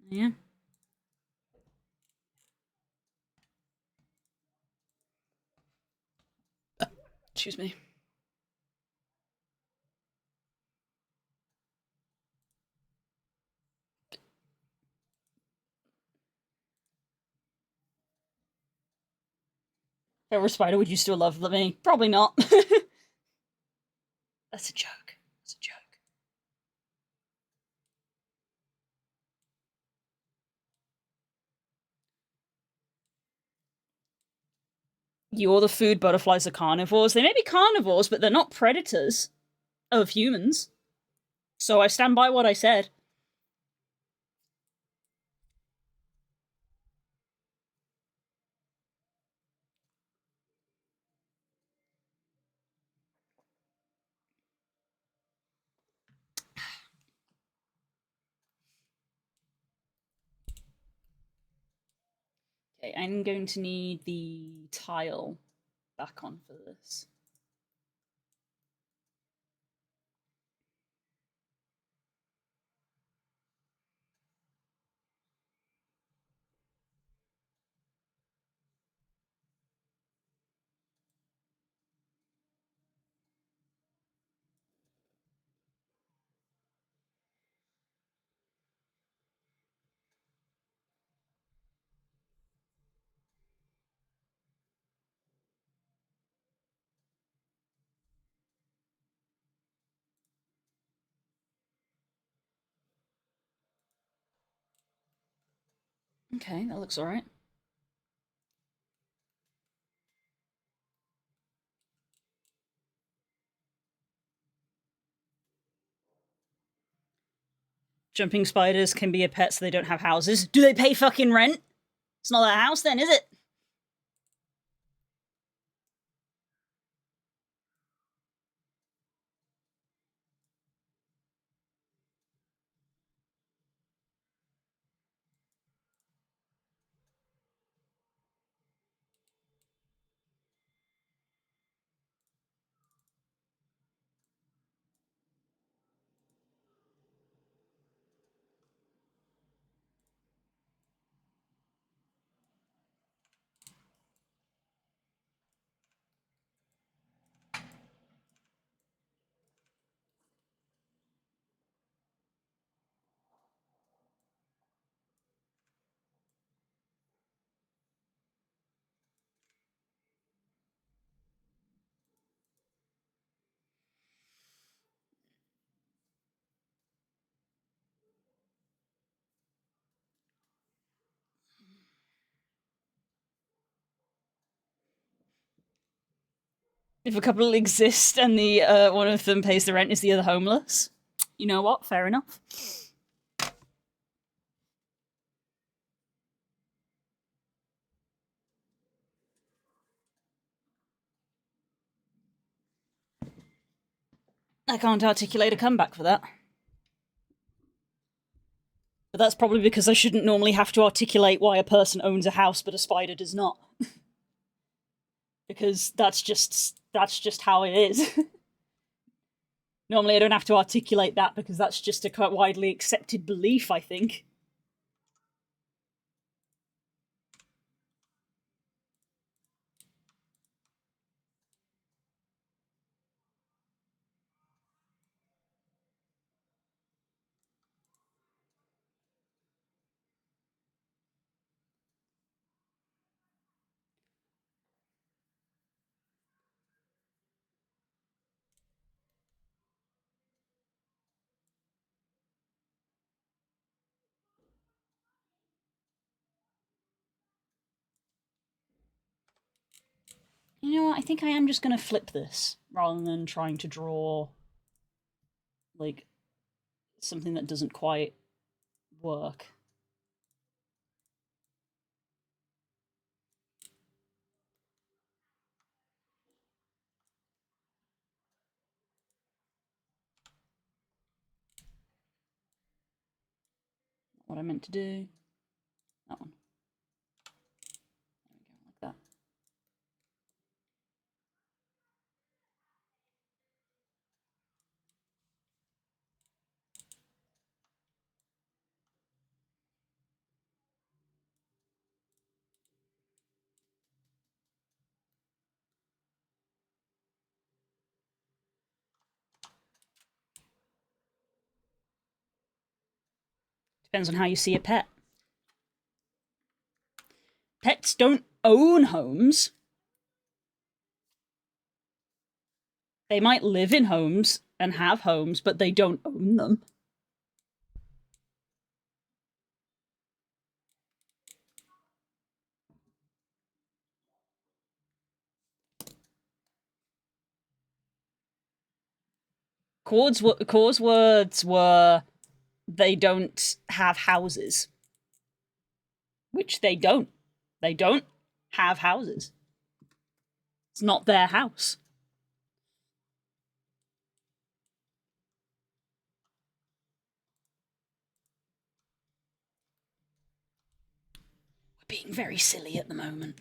Yeah. Excuse me. If I were a spider, would you still love me? Probably not. That's a joke. That's a joke. You're the food, butterflies are carnivores. They may be carnivores, but they're not predators of humans. So I stand by what I said. Okay, I'm going to need the tile back on for this. Okay, that looks alright. Jumping spiders can be a pet so they don't have houses. Do they pay fucking rent? It's not their house then, is it? If a couple exist and the one of them pays the rent, is the other homeless? You know what? Fair enough. I can't articulate a comeback for that. But that's probably because I shouldn't normally have to articulate why a person owns a house but a spider does not. Because that's just how it is. Normally I don't have to articulate that because that's just a quite widely accepted belief, I think. You know what? I think I am just going to flip this rather than trying to draw like something that doesn't quite work. What I meant to do. That one. There we go, like that. Depends on how you see a pet. Pets don't own homes. They might live in homes and have homes, but they don't own them. Core's words were, they don't have houses. Which they don't. They don't have houses. It's not their house. We're being very silly at the moment.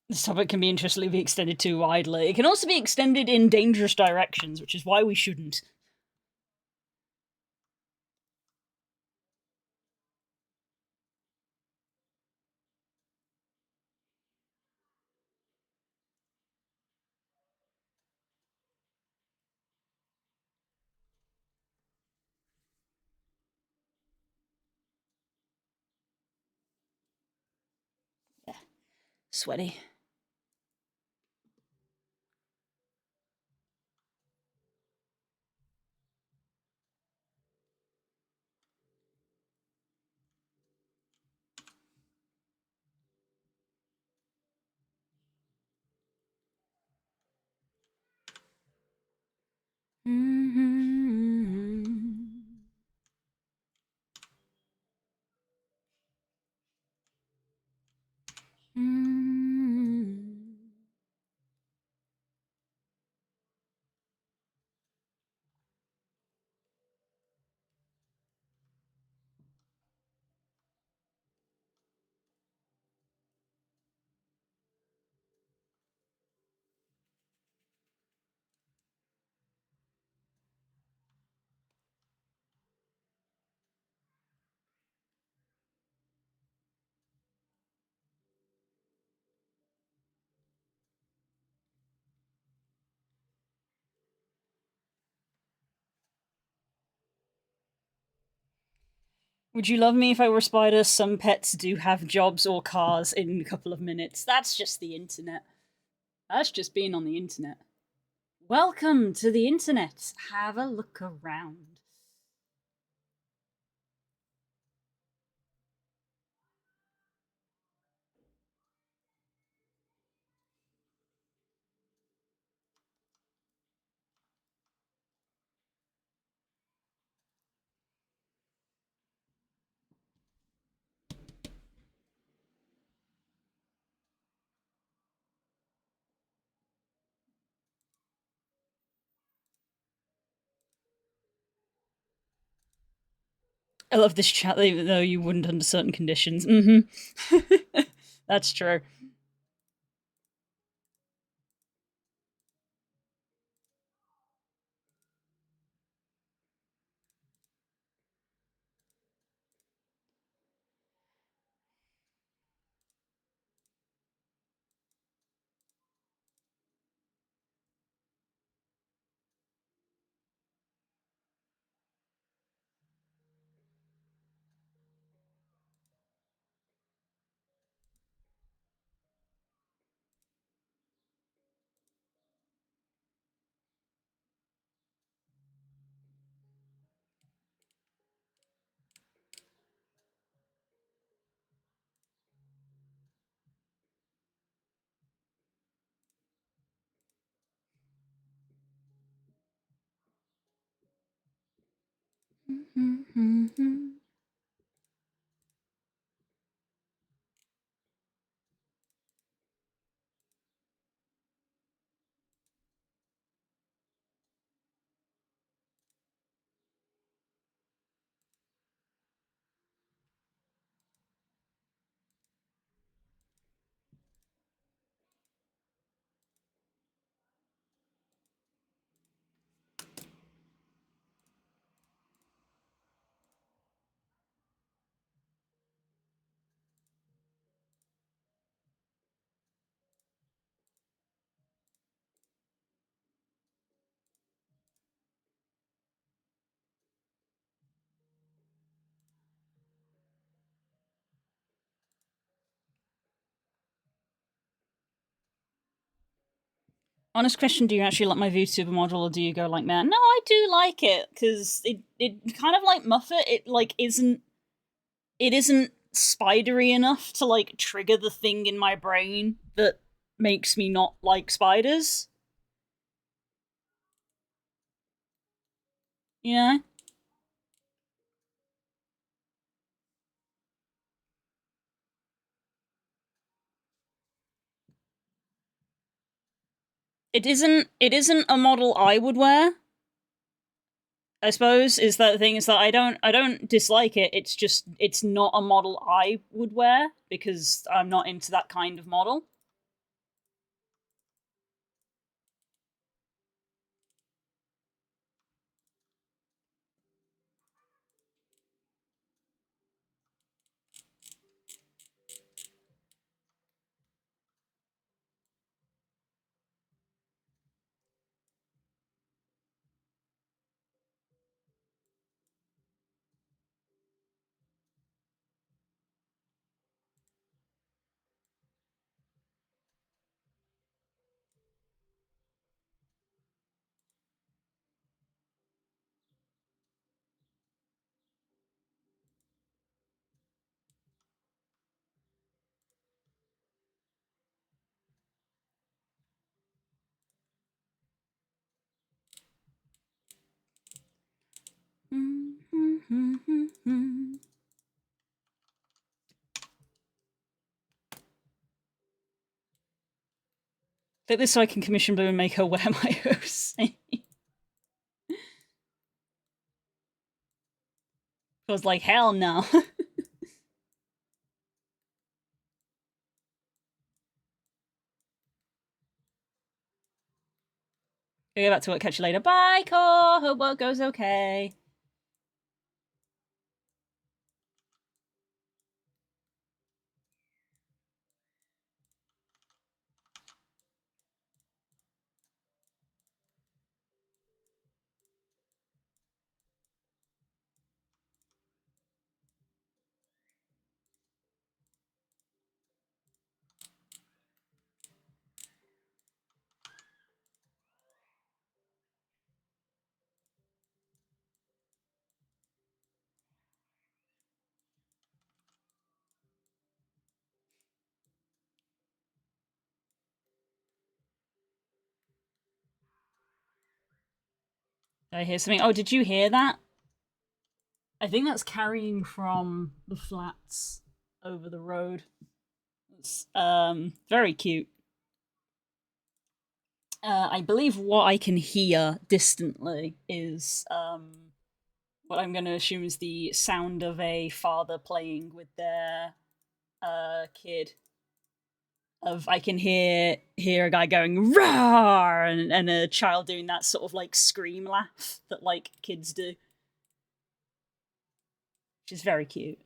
This topic can be interestingly be extended too widely. It can also be extended in dangerous directions, which is why we shouldn't. Yeah. Sweaty. Would you love me if I were Spider? Some pets do have jobs or cars in a couple of minutes. That's just the internet. That's just being on the internet. Welcome to the internet. Have a look around. I love this chat, even though you wouldn't under certain conditions. That's true. Honest question, do you actually like my VTuber model or do you go like, man, no, I do like it, because it kind of like Muffet, it like isn't spidery enough to like trigger the thing in my brain that makes me not like spiders. You know? It isn't a model I would wear. I suppose is that the thing is that I don't dislike it. It's just it's not a model I would wear because I'm not into that kind of model. But this so I can commission Blue and make her wear my hose. I was like, hell no. Go back to work, catch you later. Bye, Core. Hope work goes okay. Did I hear something? Oh, did you hear that? I think that's carrying from the flats over the road. It's very cute. I believe what I can hear distantly is what I'm going to assume is the sound of a father playing with their kid. Of I can hear a guy going roar and a child doing that sort of like scream laugh that like kids do, which is very cute.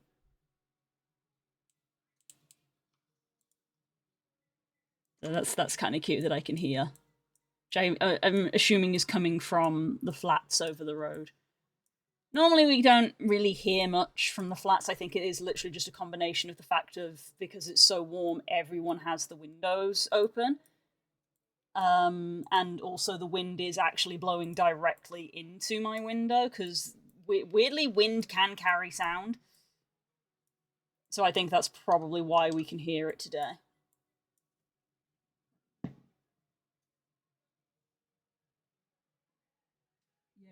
So that's kind of cute that I can hear. Which I'm assuming is coming from the flats over the road. Normally, we don't really hear much from the flats. I think it is literally just a combination of the fact of because it's so warm, everyone has the windows open. And also the wind is actually blowing directly into my window because weirdly, wind can carry sound. So I think that's probably why we can hear it today.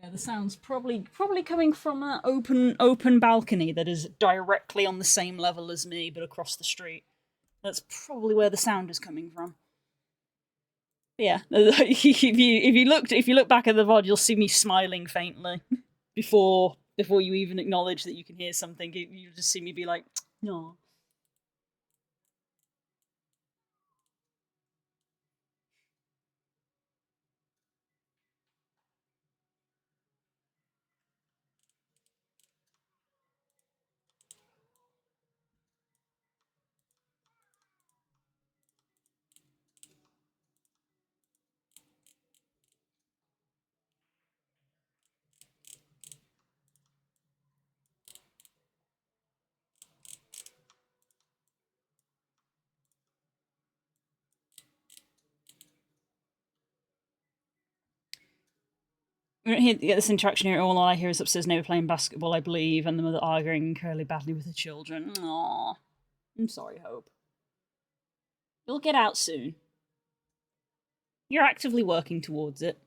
Yeah, the sound's probably coming from an open balcony that is directly on the same level as me, but across the street. That's probably where the sound is coming from. But yeah, if you look back at the VOD, you'll see me smiling faintly before you even acknowledge that you can hear something. You just see me be like, no. We don't get this interaction here. All I hear is upstairs neighbor playing basketball, I believe, and the mother arguing curly badly with her children. Aww. I'm sorry, Hope. You'll get out soon. You're actively working towards it.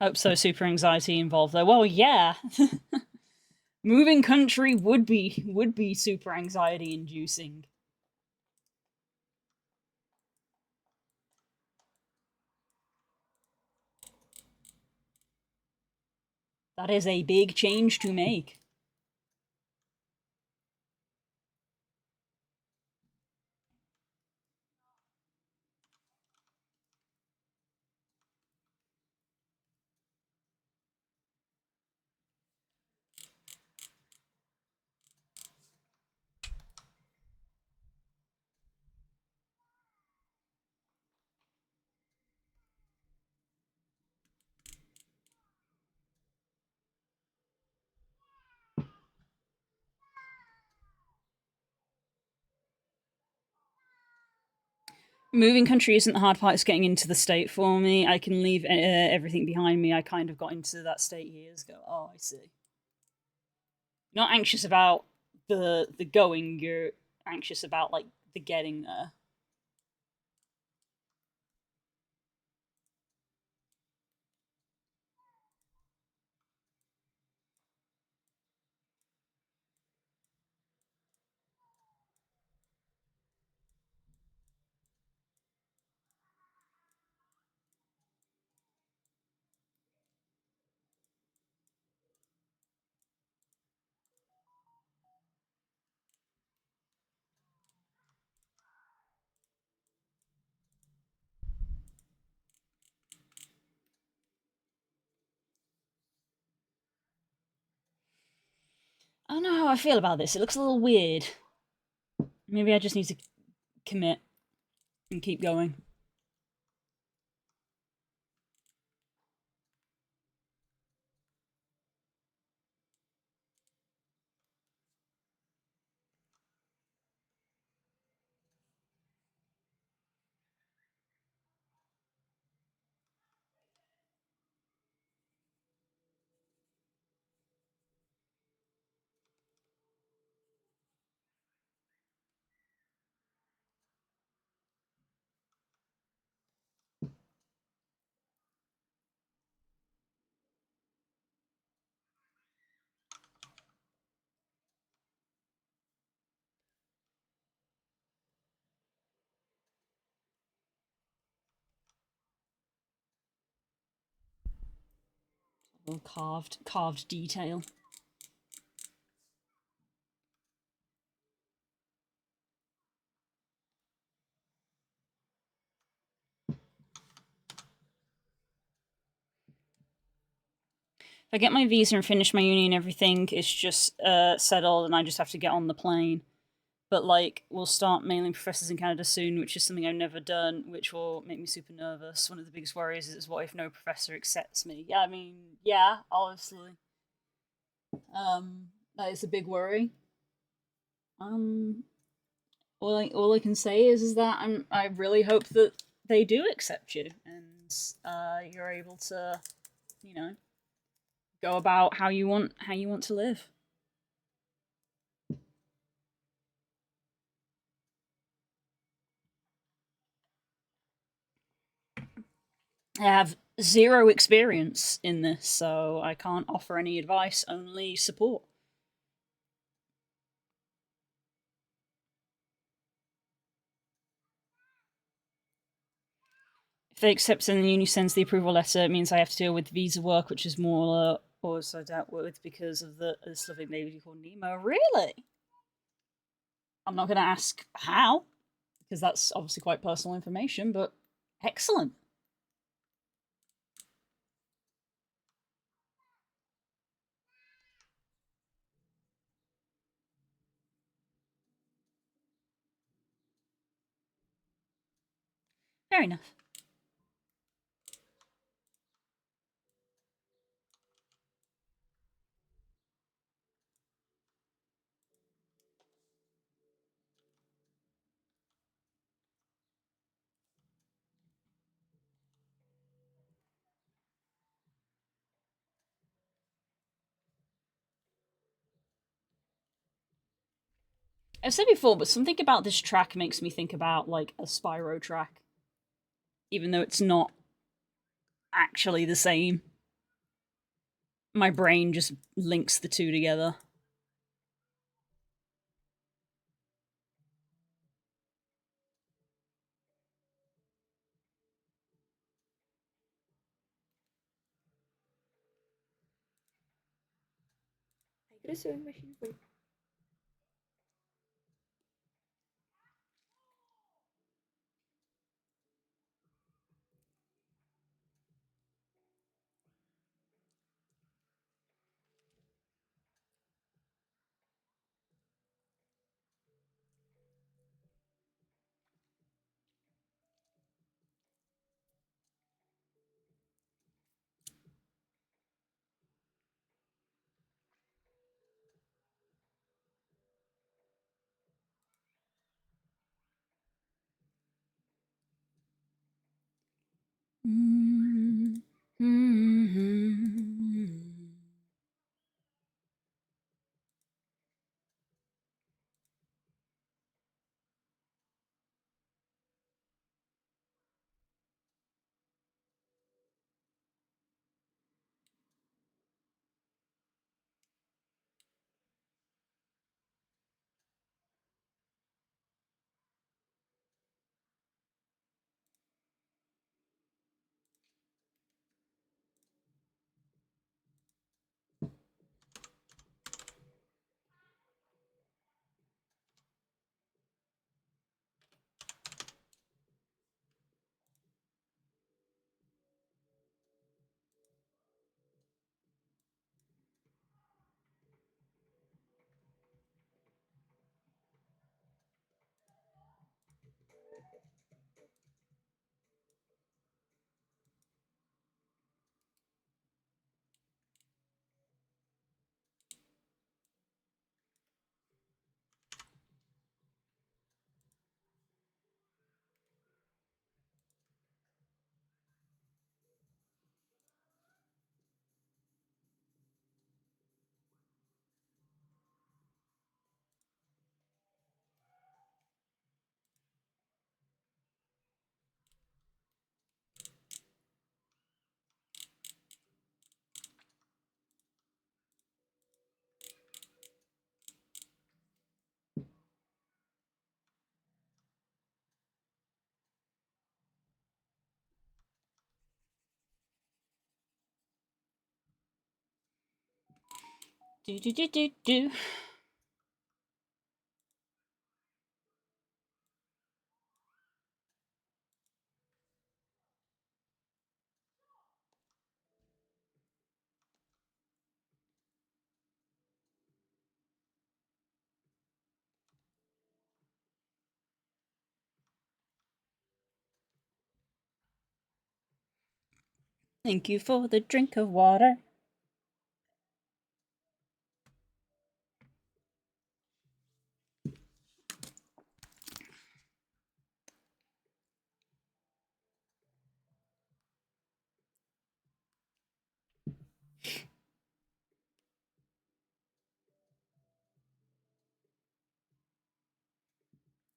Hope so. Super anxiety involved though. Well, yeah. Moving country would be super anxiety inducing. That is a big change to make. Moving country isn't the hard part, it's getting into the state for me. I can leave everything behind me. I kind of got into that state years ago. Oh, I see. You're not anxious about the going, you're anxious about, like, the getting there. I don't know how I feel about this. It looks a little weird. Maybe I just need to commit and keep going. A little carved detail. If I get my visa and finish my uni and everything, it's just settled and I just have to get on the plane. but like we'll start mailing professors in Canada soon, which is something I've never done, which will make me super nervous. One of the biggest worries is what if no professor accepts me? Yeah, I mean, yeah, obviously, that is a big worry. Um, all I can say is that I really hope that they do accept you and you're able to, you know, go about how you want to live. I have zero experience in this, so I can't offer any advice, only support. If they accept and the uni sends the approval letter, it means I have to deal with visa work, which is more also dealt with because of this lovely baby called Nemo. Really? I'm not going to ask how, because that's obviously quite personal information, but excellent. Fair enough. I've said before, but something about this track makes me think about like a Spyro track, even though it's not actually the same. My brain just links the two together. I got a sewing machine for you. Do do do do do. Thank you for the drink of water.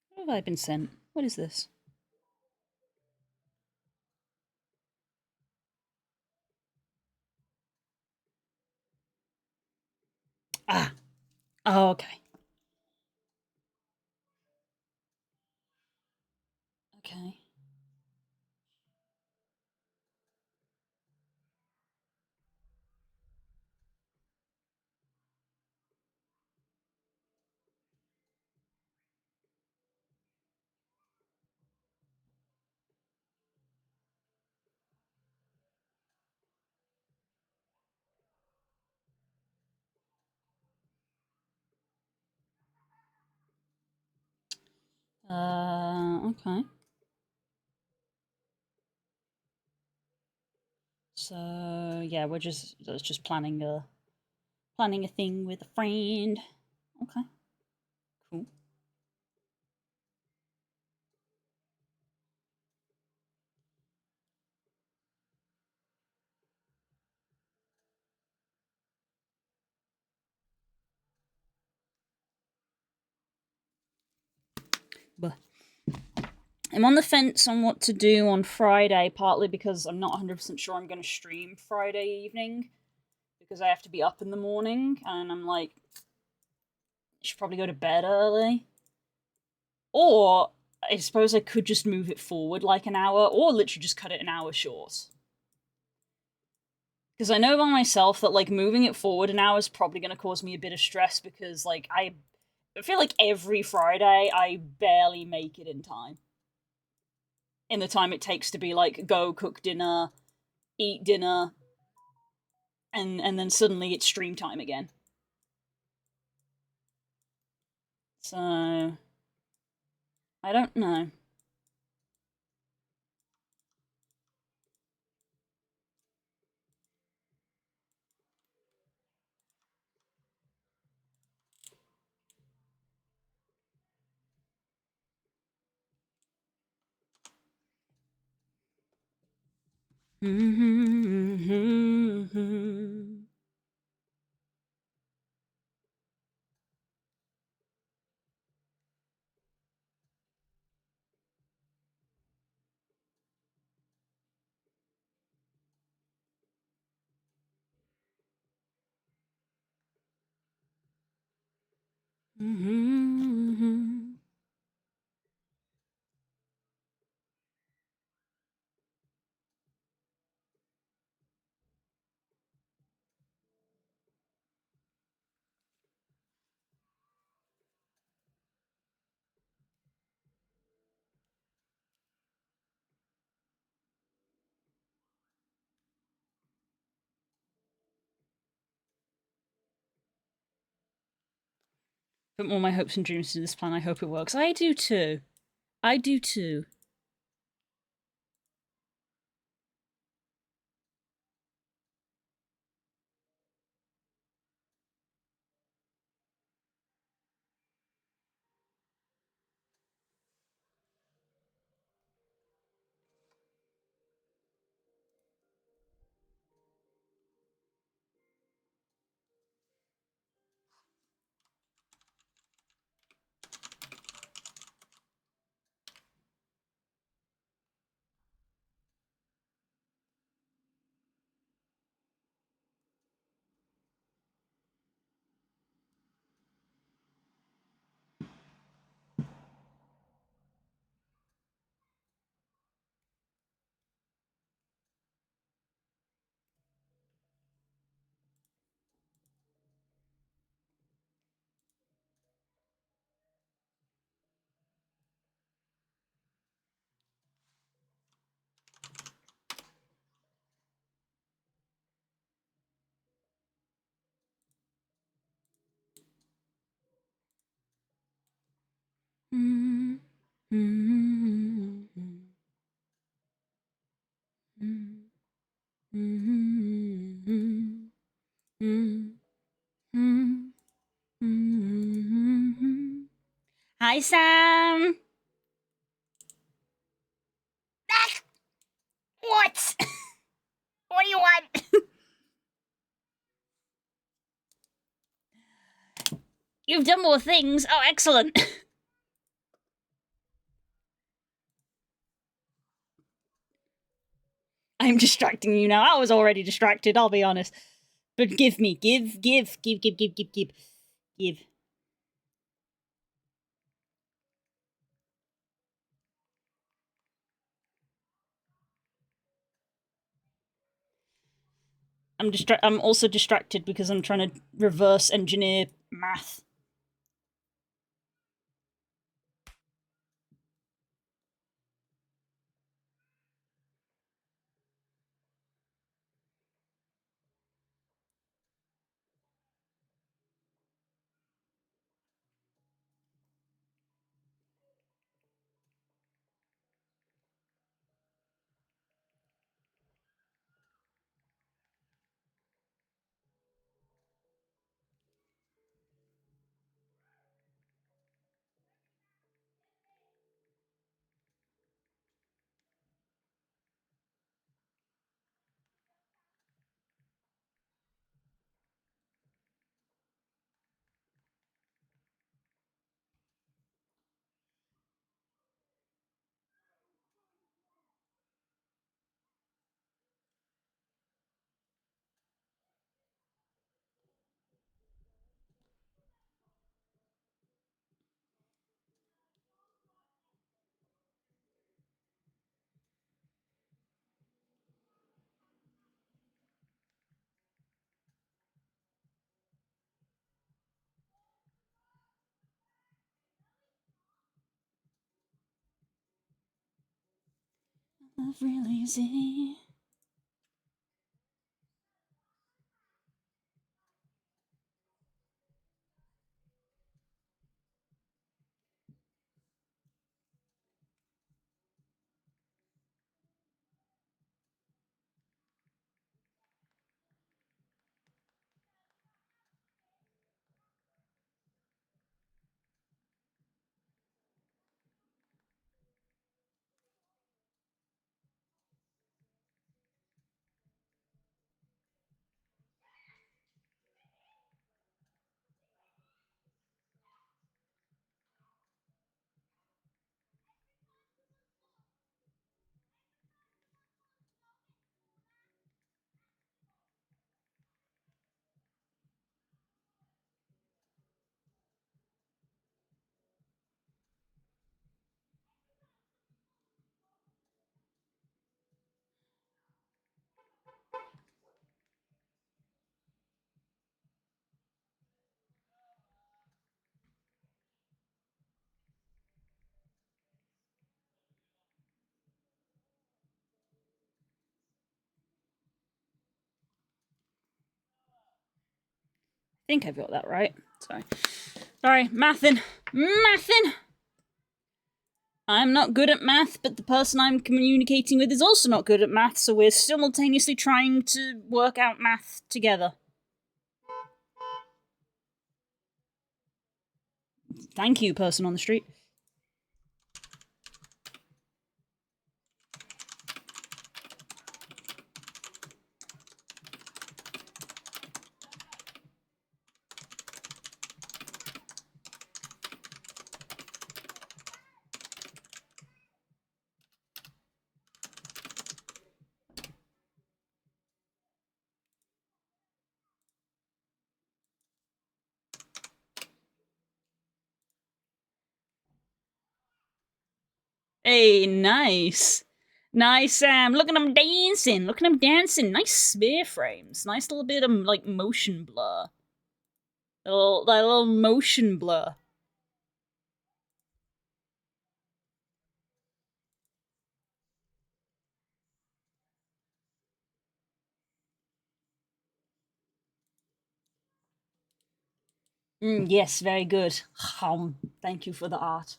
What have I been sent? What is this? Ah. Oh, okay. Okay. Okay. So yeah, we're just planning a thing with a friend. Okay, cool. But I'm on the fence on what to do on Friday, partly because I'm not 100% sure I'm going to stream Friday evening because I have to be up in the morning, and I'm like, I should probably go to bed early. Or I suppose I could just move it forward like an hour, or literally just cut it an hour short. Because I know by myself that like moving it forward an hour is probably going to cause me a bit of stress because like I feel like every Friday I barely make it in time. In the time it takes to be like go cook dinner, eat dinner, and then suddenly it's stream time again. So I don't know. Put all my hopes and dreams to this plan. I hope it works. I do too. I do too. Hi, Sam. Ah, what? What do you want? You've done more things. Oh, excellent. I'm distracting you now. I was already distracted, I'll be honest. But give me. Give. Give. I'm also distracted because I'm trying to reverse engineer math. Love really easy. I think I've got that right. Sorry, mathin'. I'm not good at math, but the person I'm communicating with is also not good at math, so we're simultaneously trying to work out math together. Thank you, person on the street. Hey, nice. Nice, Sam. Look at him dancing. Look at him dancing. Nice spear frames. Nice little bit of, like, motion blur. That little motion blur. Yes, very good. Thank you for the art.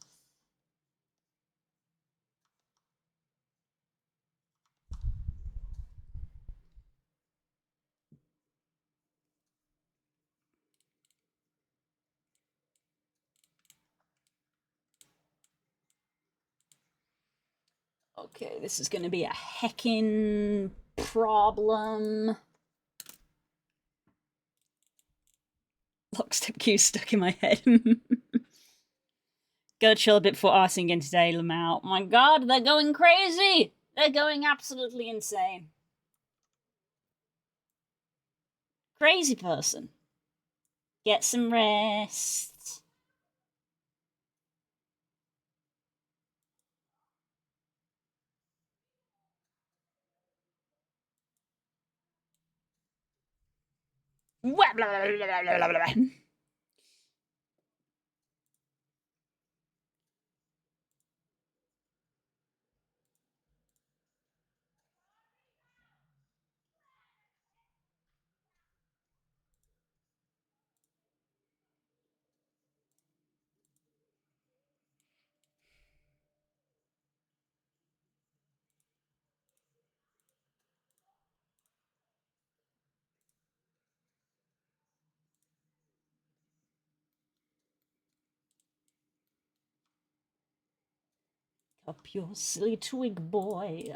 Okay, this is going to be a heckin' problem. Lockstep cue stuck in my head. Gotta chill a bit before arsing again today, Lamau. My god, they're going crazy! They're going absolutely insane. Crazy person. Get some rest. Blah, blah, blah, blah, blah, blah. Up your silly twig, boy.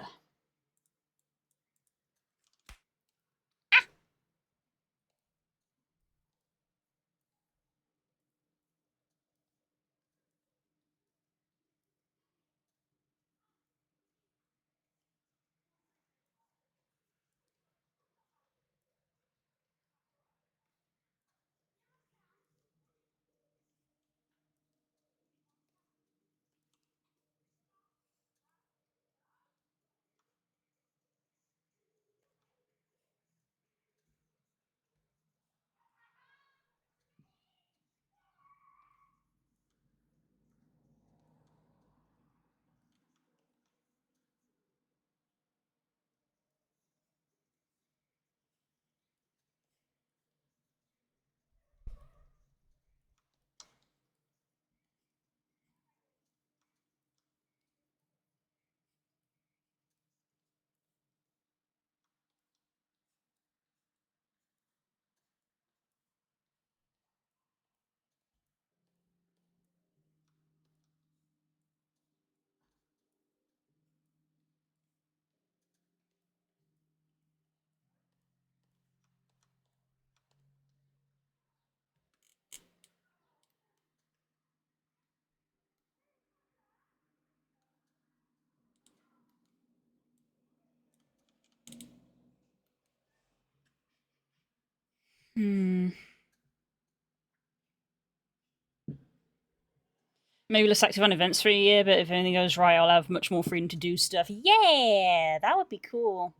Maybe less active on events for a year, but if anything goes right, I'll have much more freedom to do stuff. Yeah, that would be cool.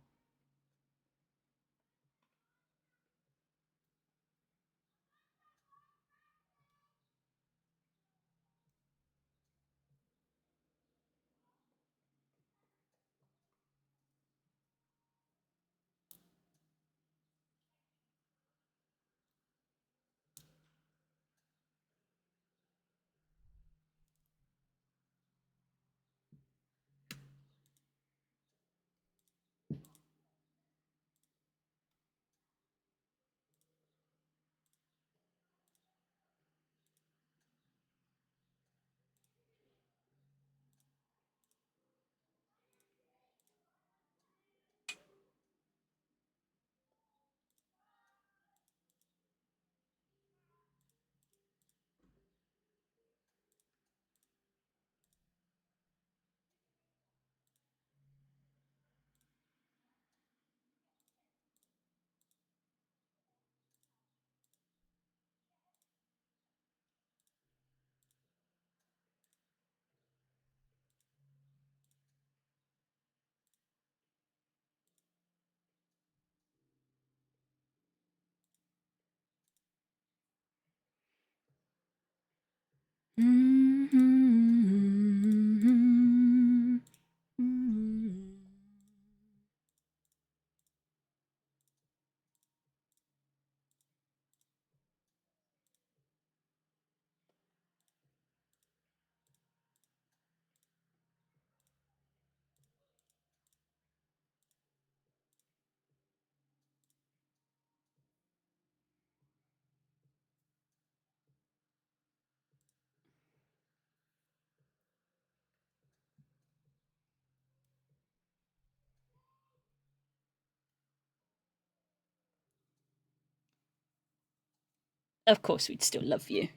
Of course we'd still love you.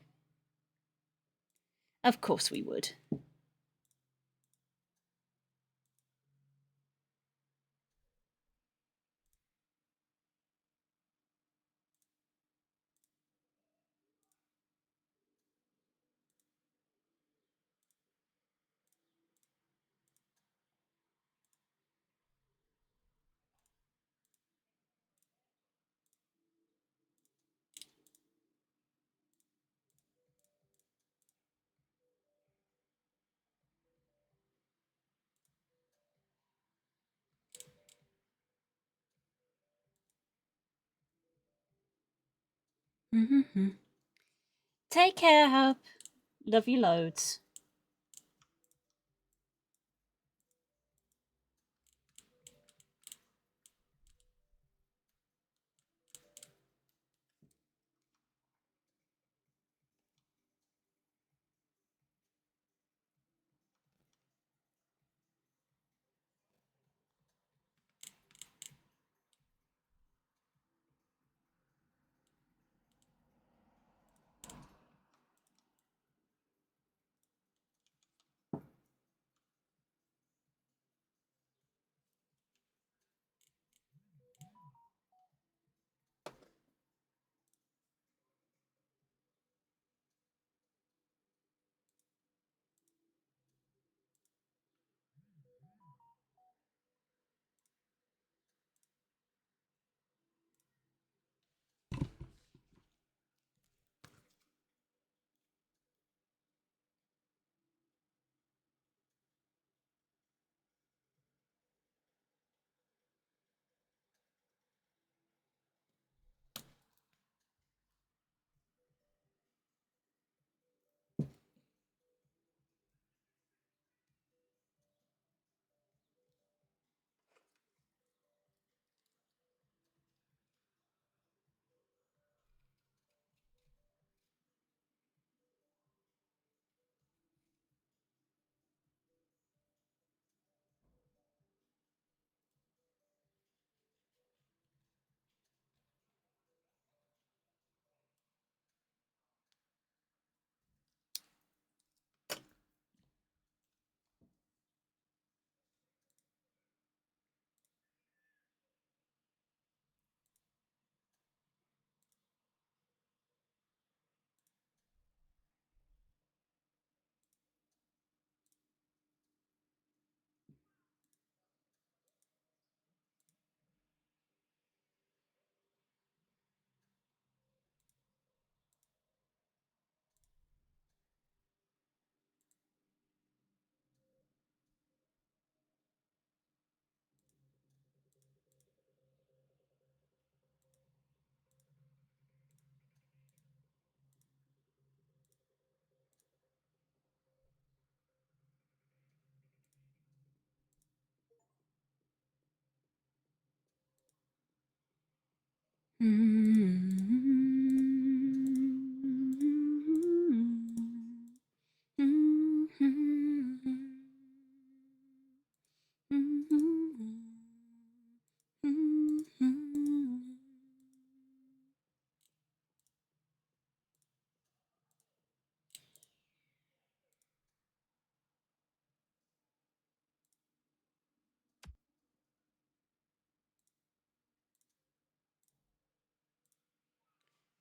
Of course we would. Mm-hmm. Take care, Hub. Love you loads.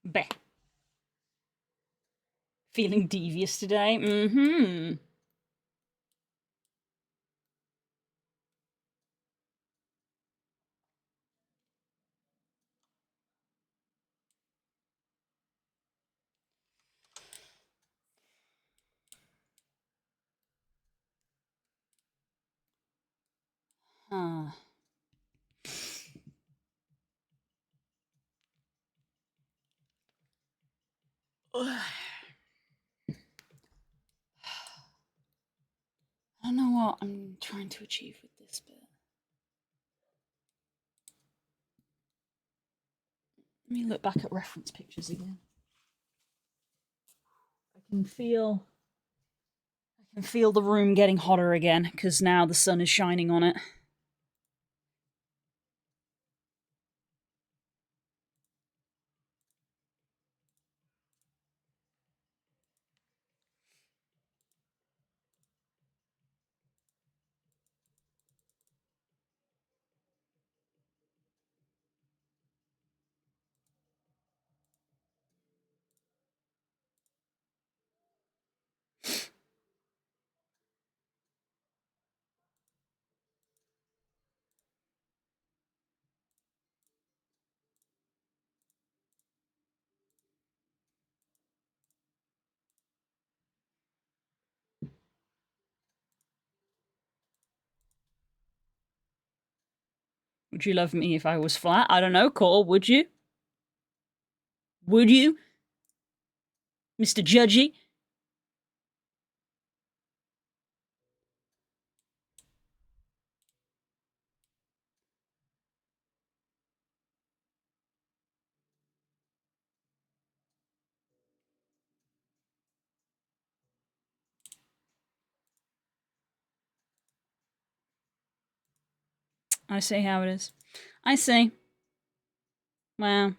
Beh. Feeling devious today? Mm-hmm. Huh. I don't know what I'm trying to achieve with this bit. Let me look back at reference pictures again. I can feel the room getting hotter again because now the sun is shining on it. Would you love me if I was flat? I don't know, Cole, would you? Would you? Mr. Judgy? I see how it is. I see. Wow.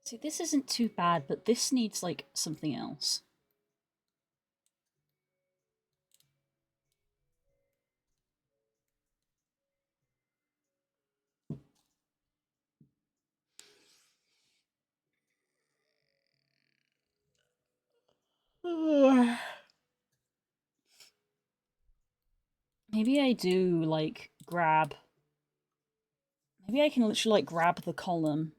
See, this isn't too bad, but this needs, like, something else. Maybe I do, like, grab... Maybe I can literally, like, grab the column.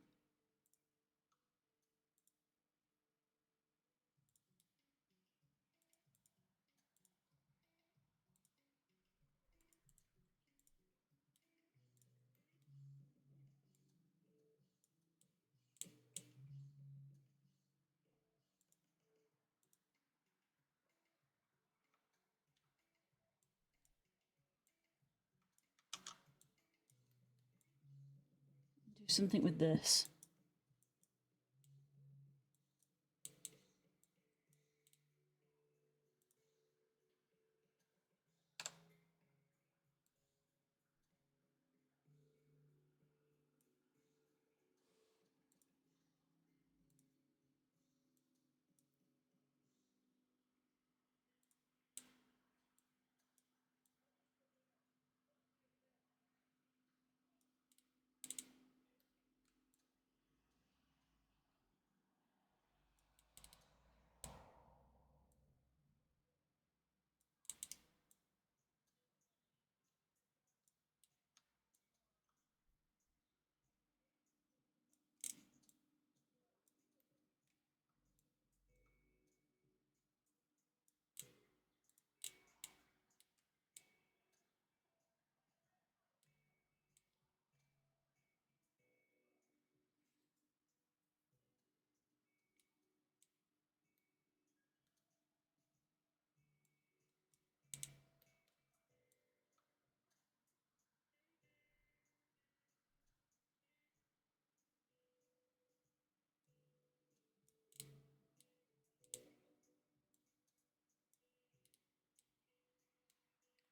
Do something with this.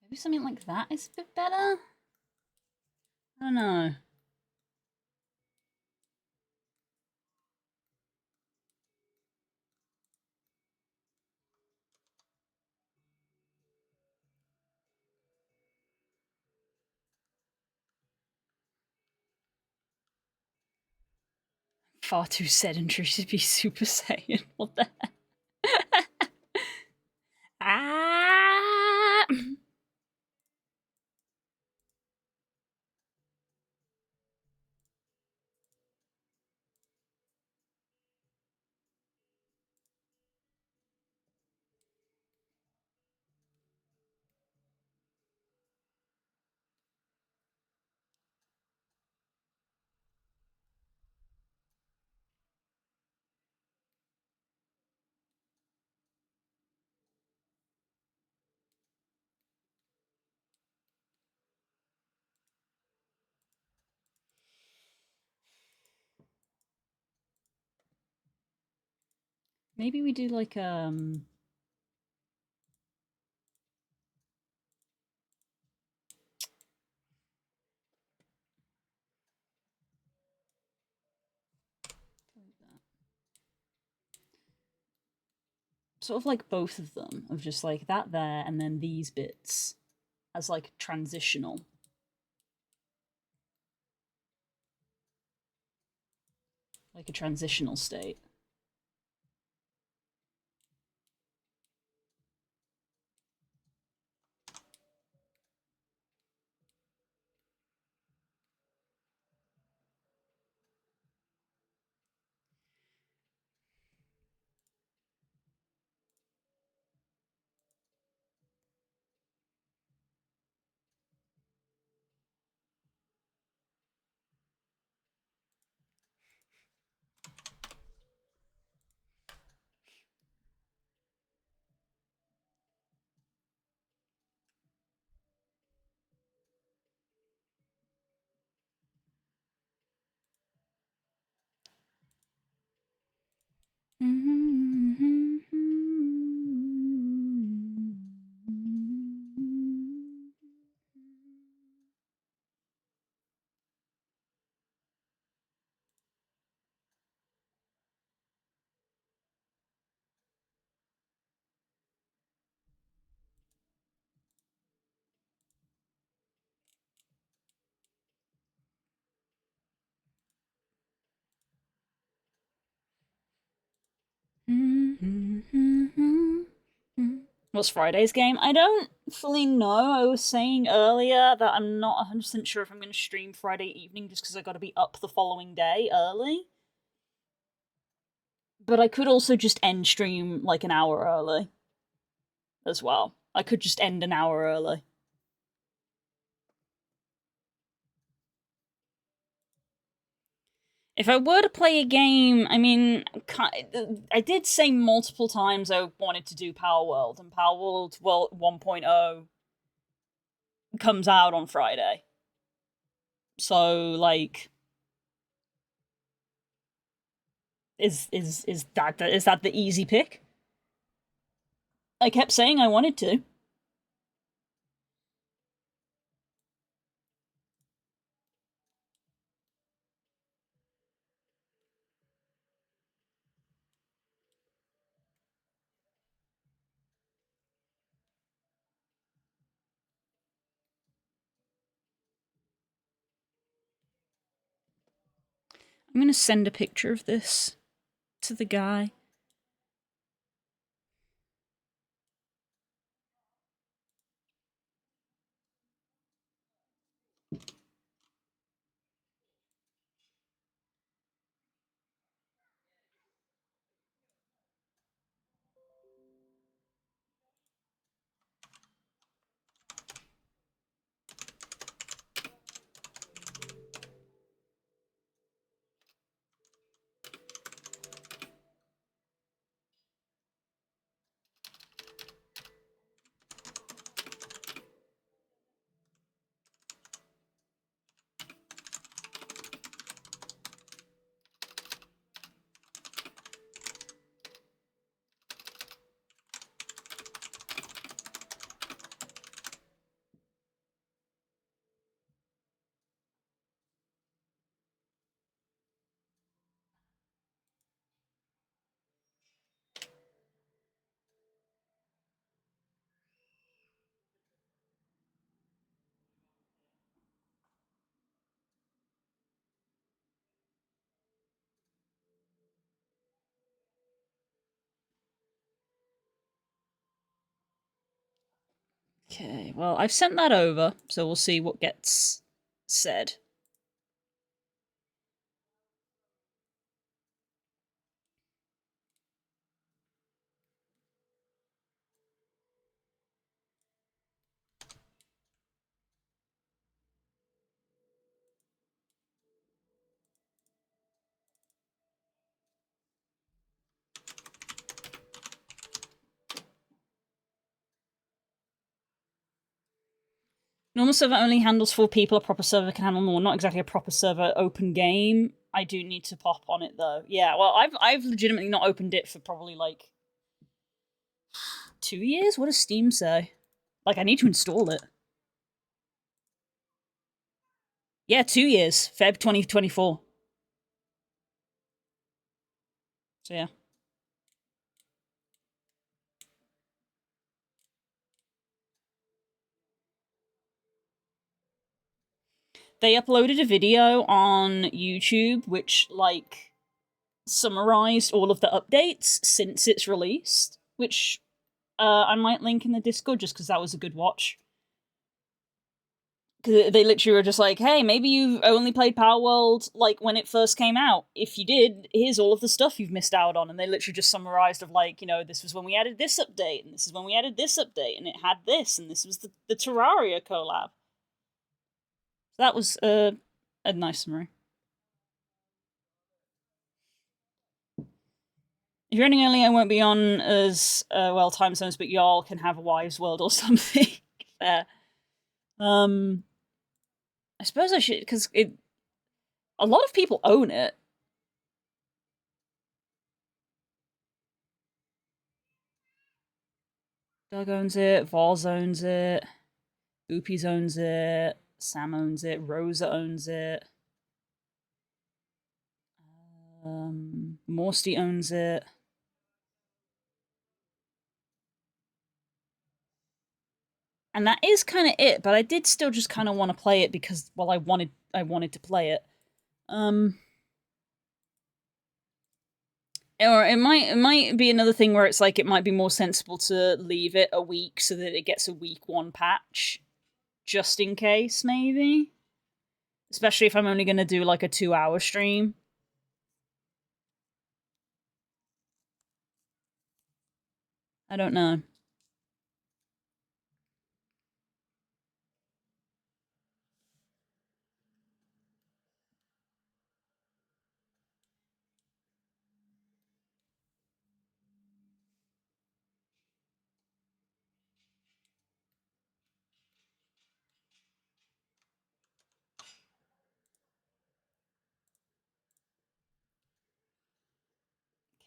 Maybe something like that is a bit better? I don't know. Far too sedentary to be Super Saiyan. What the heck? Ah! Maybe we do like Sort of like both of them, of just like that there and then these bits as like transitional. Like a transitional state. What's Friday's game? I don't fully know. I was saying earlier that I'm not 100% sure if I'm going to stream Friday evening just because I got to be up the following day early. But I could also just end stream like an hour early as well. I could just end an hour early. If I were to play a game, I mean, I did say multiple times I wanted to do Power World, and Power World 1.0 comes out on Friday. So, like, is that the easy pick? I kept saying I wanted to. I'm gonna send a picture of this to the guy. Okay, well, I've sent that over, so we'll see what gets said. Normal server only handles 4 people. A proper server can handle more. Not exactly a proper server open game. I do need to pop on it though. Yeah, well, I've legitimately not opened it for probably like 2 years. What does Steam say? Like, I need to install it. Yeah, 2 years. Feb 2024. So yeah. They uploaded a video on YouTube which, like, summarized all of the updates since it's released, which I might link in the Discord just because that was a good watch. Because they literally were just like, hey, maybe you've only played Power World, like, when it first came out. If you did, here's all of the stuff you've missed out on. And they literally just summarized of, like, you know, this was when we added this update, and this is when we added this update, and it had this, and this was the Terraria collab. So that was a nice summary. If you're running early, I won't be on as well time zones, but y'all can have a wives world or something. There. I suppose I should, because a lot of people own it. Doug owns it, Voz owns it, Oopies owns it, Sam owns it, Rosa owns it, Morsty owns it. And that is kind of it, but I did still just kind of want to play it because, well, I wanted to play it. Or it might be another thing where it's like it might be more sensible to leave it a week so that it gets a week 1 patch, just in case, maybe. Especially if I'm only going to do like a 2-hour stream. I don't know.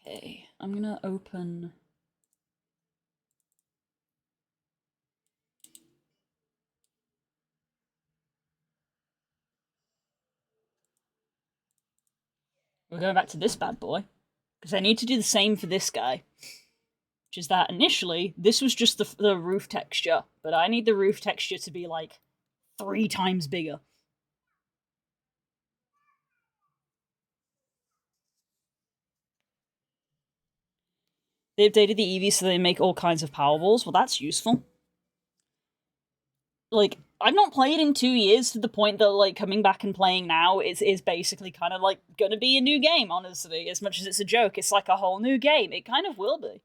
Okay, I'm gonna open... We're going back to this bad boy. Because I need to do the same for this guy. Which is that initially, this was just the roof texture. But I need the roof texture to be like 3 times bigger. They updated the Eevee so they make all kinds of Powerballs. Well, that's useful. Like, I've not played in 2 years to the point that, like, coming back and playing now is basically kind of, like, gonna be a new game, honestly. As much as it's a joke, it's like a whole new game. It kind of will be.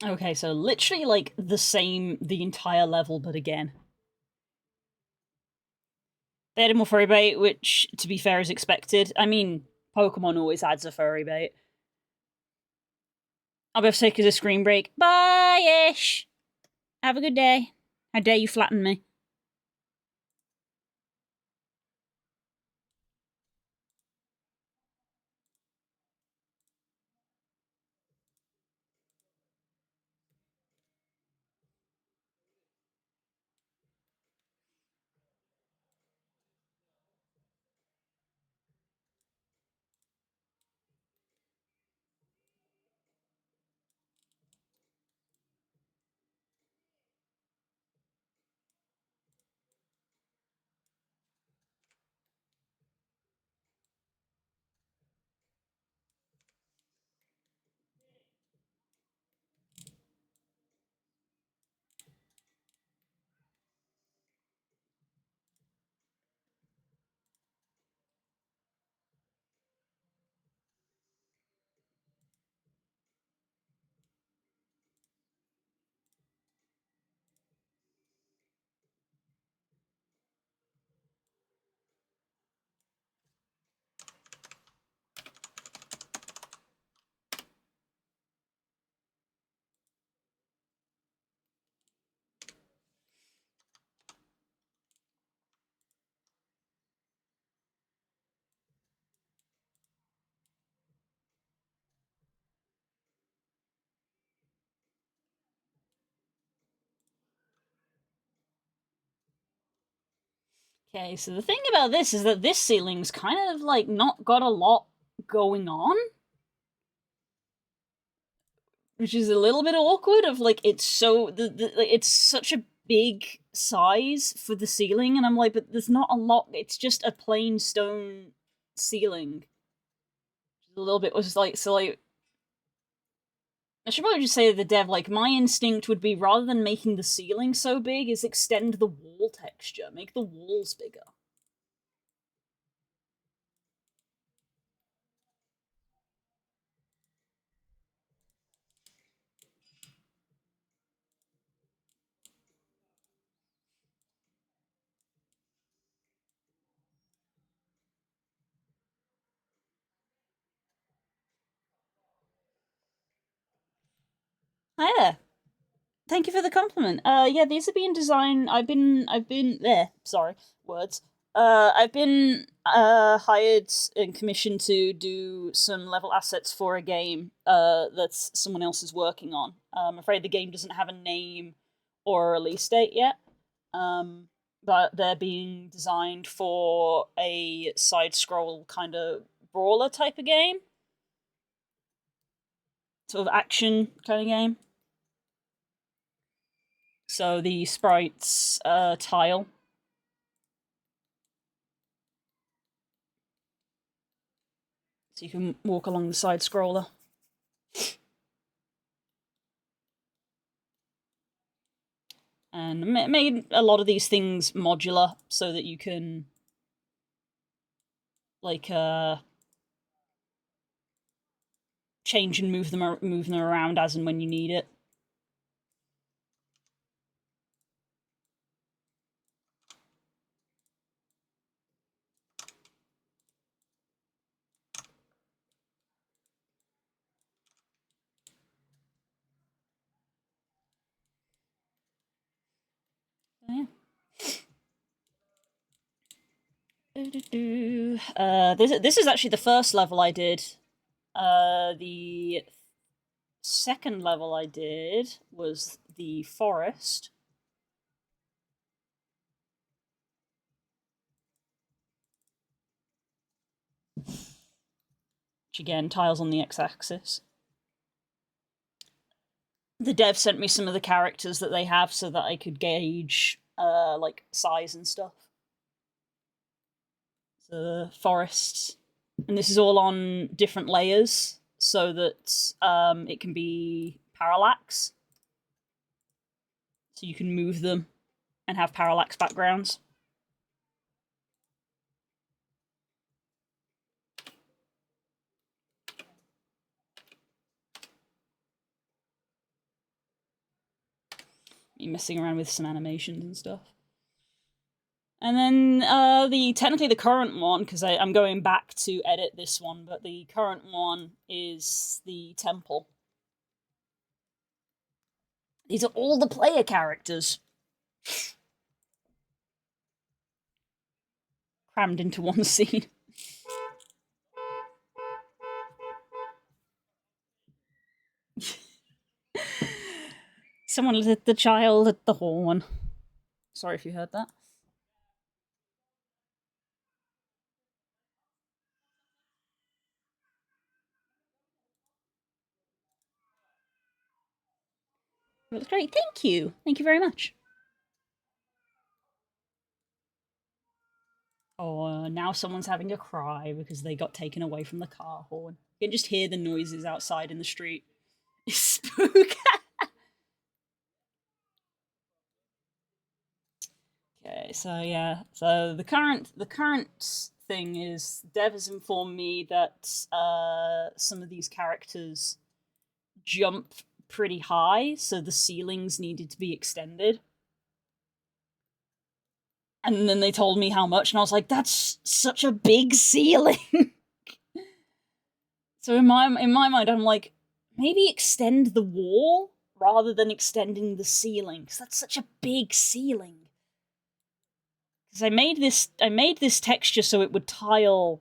Okay, so literally, like, the entire level, but again. They added more furry bait, which, to be fair, is expected. I mean, Pokemon always adds a furry bait. I'll be able to take a screen break. Bye-ish! Have a good day. How dare you flatten me. Okay, so the thing about this is that this ceiling's kind of like not got a lot going on, which is a little bit awkward. Of like, it's so like, it's such a big size for the ceiling, and I'm like, but there's not a lot. It's just a plain stone ceiling. A little bit was like, so like, I should probably just say to the dev, like, my instinct would be, rather than making the ceiling so big, is extend the wall texture, make the walls bigger. Hi there. Thank you for the compliment. Yeah, these are being designed. I've been there. Sorry, words. I've been hired and commissioned to do some level assets for a game that someone else is working on. I'm afraid the game doesn't have a name or a release date yet. But they're being designed for a side scroll kind of brawler type of game, sort of action kind of game. So the sprites tile. So you can walk along the side scroller. And made a lot of these things modular so that you can like change and move them around as and when you need it. Yeah. This is actually the first level I did. The second level I did was the forest. Which again, tiles on the x-axis. The dev sent me some of the characters that they have so that I could gauge like size and stuff. The forests, and this is all on different layers so that it can be parallax. So you can move them and have parallax backgrounds. You're messing around with some animations and stuff. And then technically the current one, because I'm going back to edit this one, but the current one is the temple. These are all the player characters crammed into one scene. Someone lit the child at the horn. Sorry if you heard that. It looks great. Thank you. Thank you very much. Oh, now someone's having a cry because they got taken away from the car horn. You can just hear the noises outside in the street. Spook. Okay, so yeah, so the current thing is Dev has informed me that some of these characters jump pretty high, so the ceilings needed to be extended. And then they told me how much, and I was like, "That's such a big ceiling." So in my mind, I'm like, maybe extend the wall rather than extending the ceiling, because that's such a big ceiling. Because I made this texture so it would tile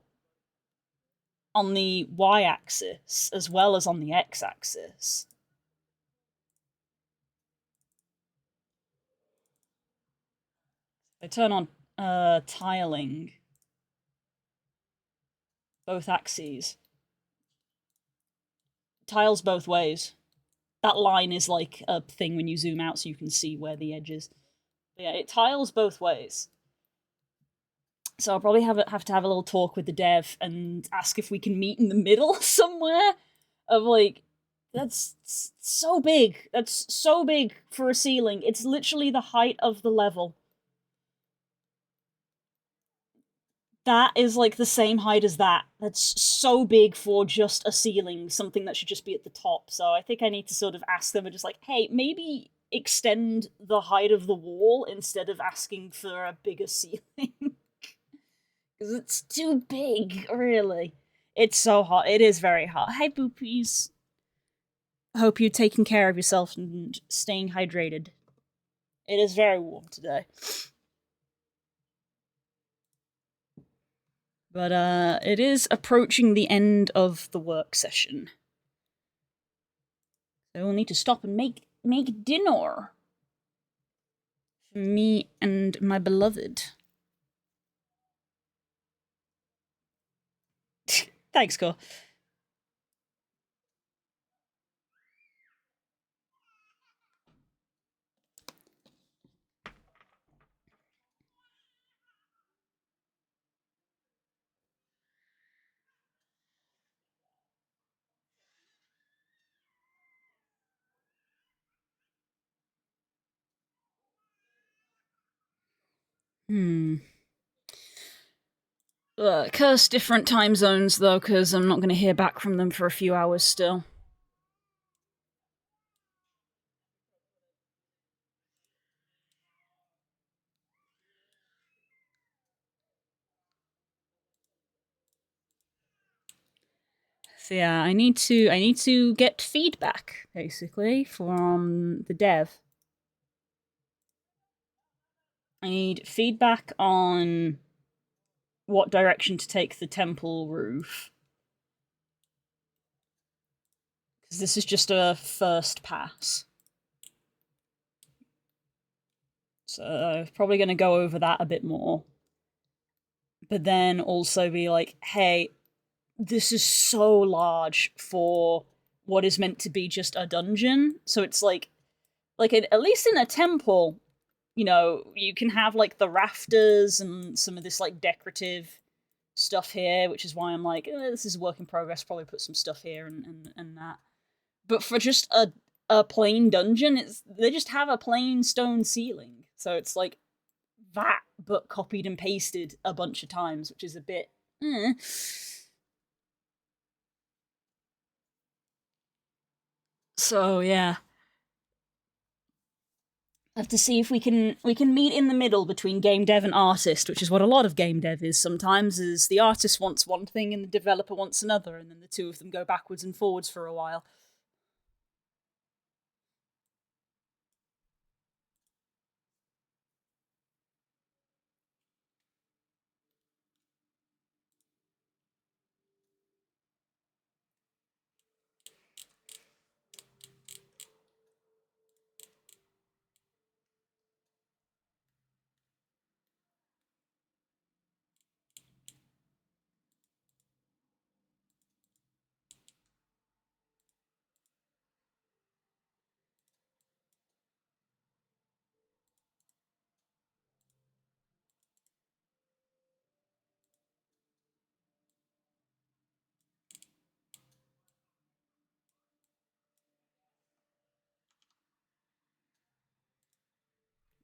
on the y-axis as well as on the x-axis. I turn on tiling both axes. Tiles both ways. That line is like a thing when you zoom out so you can see where the edge is. But yeah, it tiles both ways. So I'll probably have to have a little talk with the dev and ask if we can meet in the middle somewhere. Of like, that's so big. That's so big for a ceiling. It's literally the height of the level. That is like the same height as that. That's so big for just a ceiling, something that should just be at the top. So I think I need to sort of ask them and just like, hey, maybe extend the height of the wall instead of asking for a bigger ceiling. Because it's too big, really. It's so hot. It is very hot. Hi, Boopies. Hope you're taking care of yourself and staying hydrated. It is very warm today. But it is approaching the end of the work session. So we'll need to stop and make dinner. For me and my beloved. Thanks, Cole. Curse different time zones, though, because I'm not going to hear back from them for a few hours still. So yeah, I need to get feedback, basically, from the dev. I need feedback on what direction to take the temple roof. Because this is just a first pass. So I'm probably going to go over that a bit more. But then also be like, hey, this is so large for what is meant to be just a dungeon. So it's like at least in a temple, you know, you can have like the rafters and some of this like decorative stuff here, which is why I'm like, this is a work in progress. Probably put some stuff here and that. But for just a plain dungeon, they just have a plain stone ceiling. So it's like that, but copied and pasted a bunch of times, which is a bit. So yeah, have to see if we can meet in the middle between game dev and artist, which is what a lot of game dev is sometimes. Is the artist wants one thing and the developer wants another, and then the two of them go backwards and forwards for a while.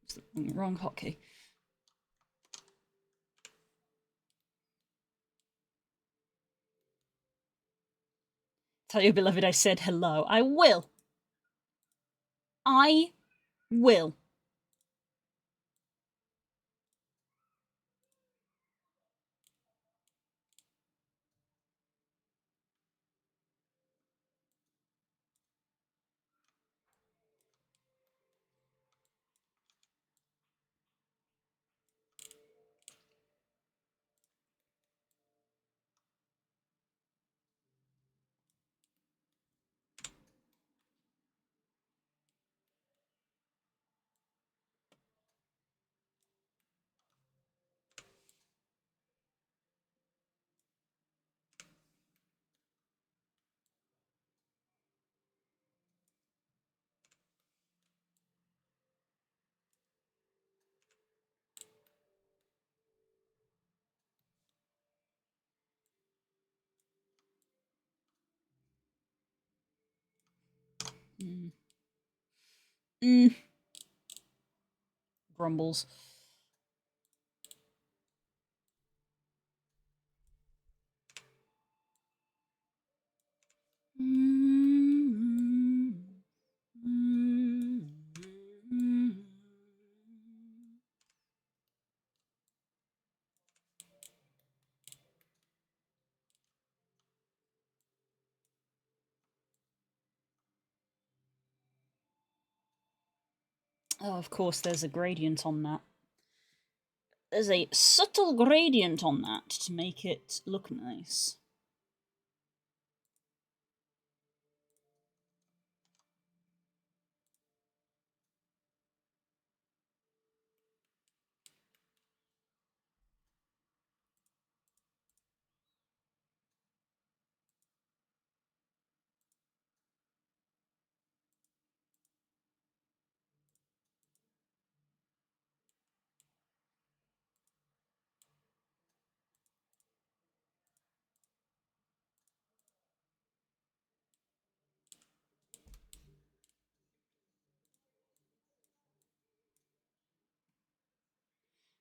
It's the wrong hotkey. Tell your beloved I said hello. I will. I will. Mm. Grumbles. Oh, of course, there's a gradient on that. There's a subtle gradient on that to make it look nice.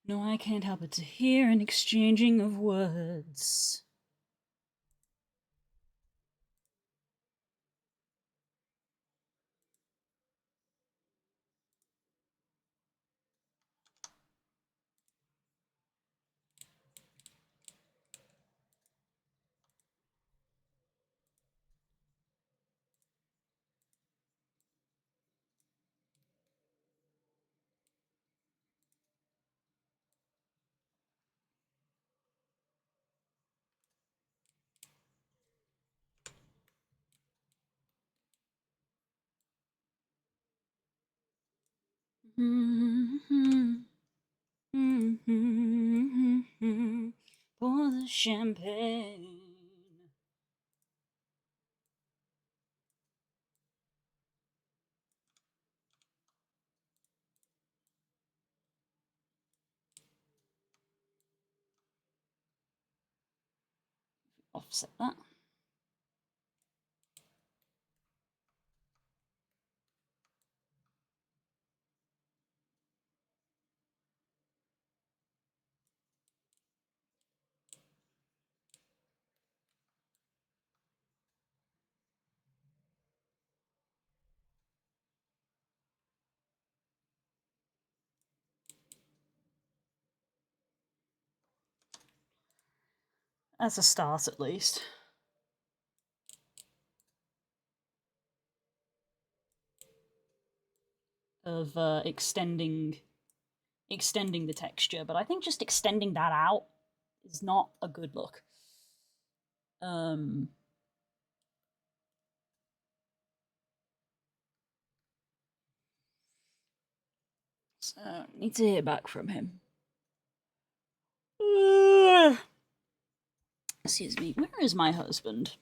No, I can't help but to hear an exchanging of words. Pour the champagne. Offset that. That's a start, at least. Of extending the texture, but I think just extending that out is not a good look. So need to hear back from him. Excuse me, where is my husband?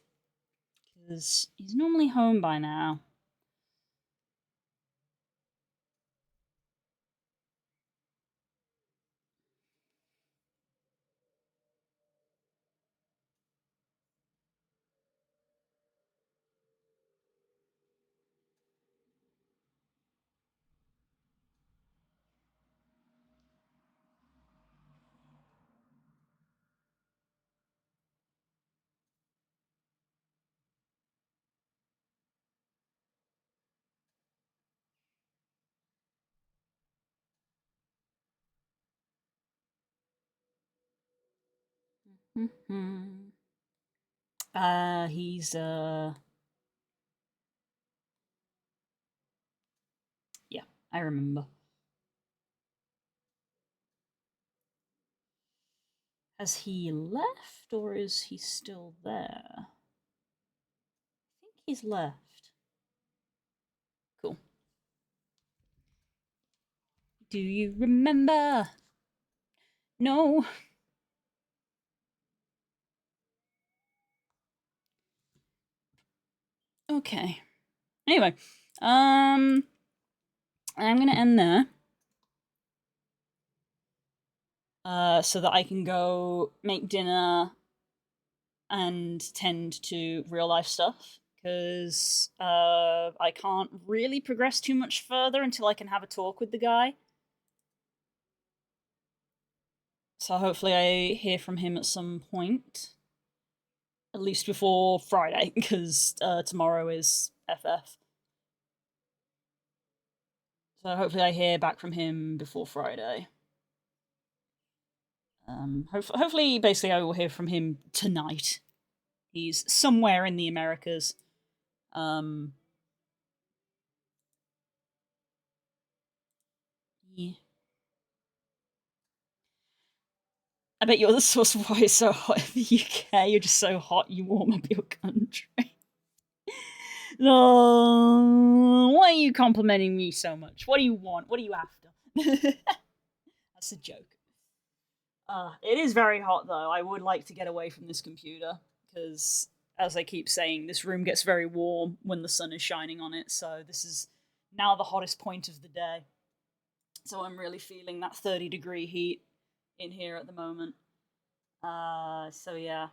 Because he's normally home by now. He's yeah, I remember. Has he left or is he still there? I think he's left. Cool. Do you remember? No. Okay. Anyway, I'm gonna end there. So that I can go make dinner and tend to real life stuff because I can't really progress too much further until I can have a talk with the guy. So hopefully I hear from him at some point. At least before Friday, because tomorrow is FF. So hopefully I hear back from him before Friday. Hopefully, basically, I will hear from him tonight. He's somewhere in the Americas. Yeah. I bet you're the source of why it's so hot in the UK. You're just so hot, you warm up your country. No, why are you complimenting me so much? What do you want? What are you after? That's a joke. It is very hot though. I would like to get away from this computer because, as I keep saying, this room gets very warm when the sun is shining on it. So this is now the hottest point of the day. So I'm really feeling that 30-degree heat in here at the moment. So yeah.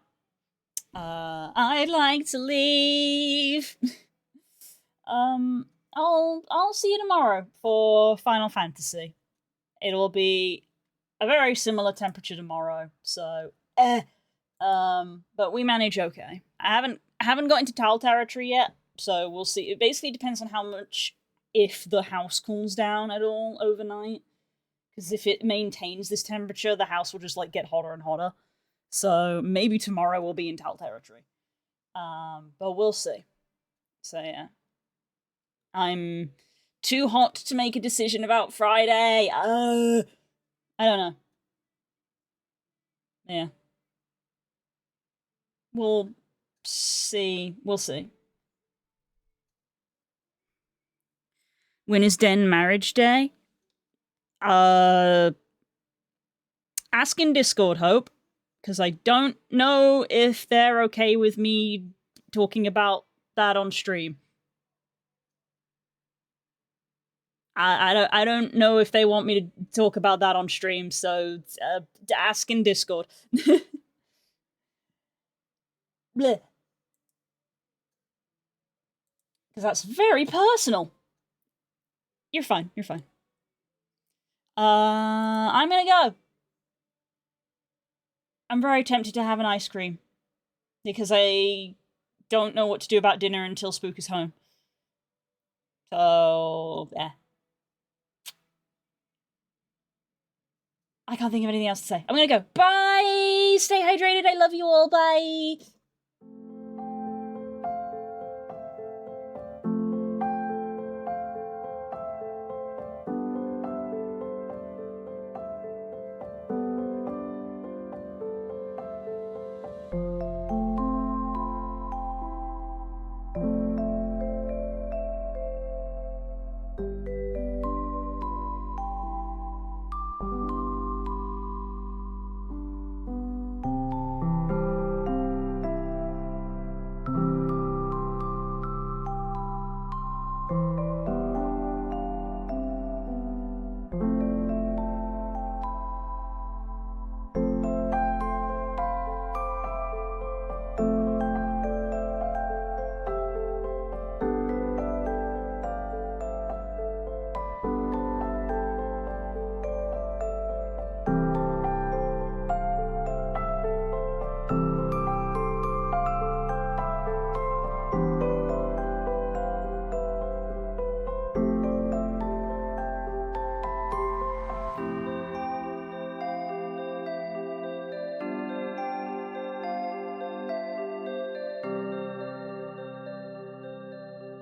I'd like to leave. I'll see you tomorrow for Final Fantasy. It'll be a very similar temperature tomorrow, so but we manage okay. I haven't got into Tal territory yet, so we'll see. It basically depends on how much, if the house cools down at all overnight. Because if it maintains this temperature, the house will just like get hotter and hotter. So maybe tomorrow we'll be in Tal territory. But we'll see. So yeah. I'm too hot to make a decision about Friday. I don't know. Yeah. We'll see. We'll see. When is Den marriage day? Ask in Discord, Hope, because I don't know if they're okay with me talking about that on stream. I don't know if they want me to talk about that on stream, so ask in Discord. Bleh. Because that's very personal. You're fine. You're fine. I'm gonna go. I'm very tempted to have an ice cream because I don't know what to do about dinner until Spook is home. So, yeah. I can't think of anything else to say. I'm gonna go. Bye! Stay hydrated. I love you all. Bye!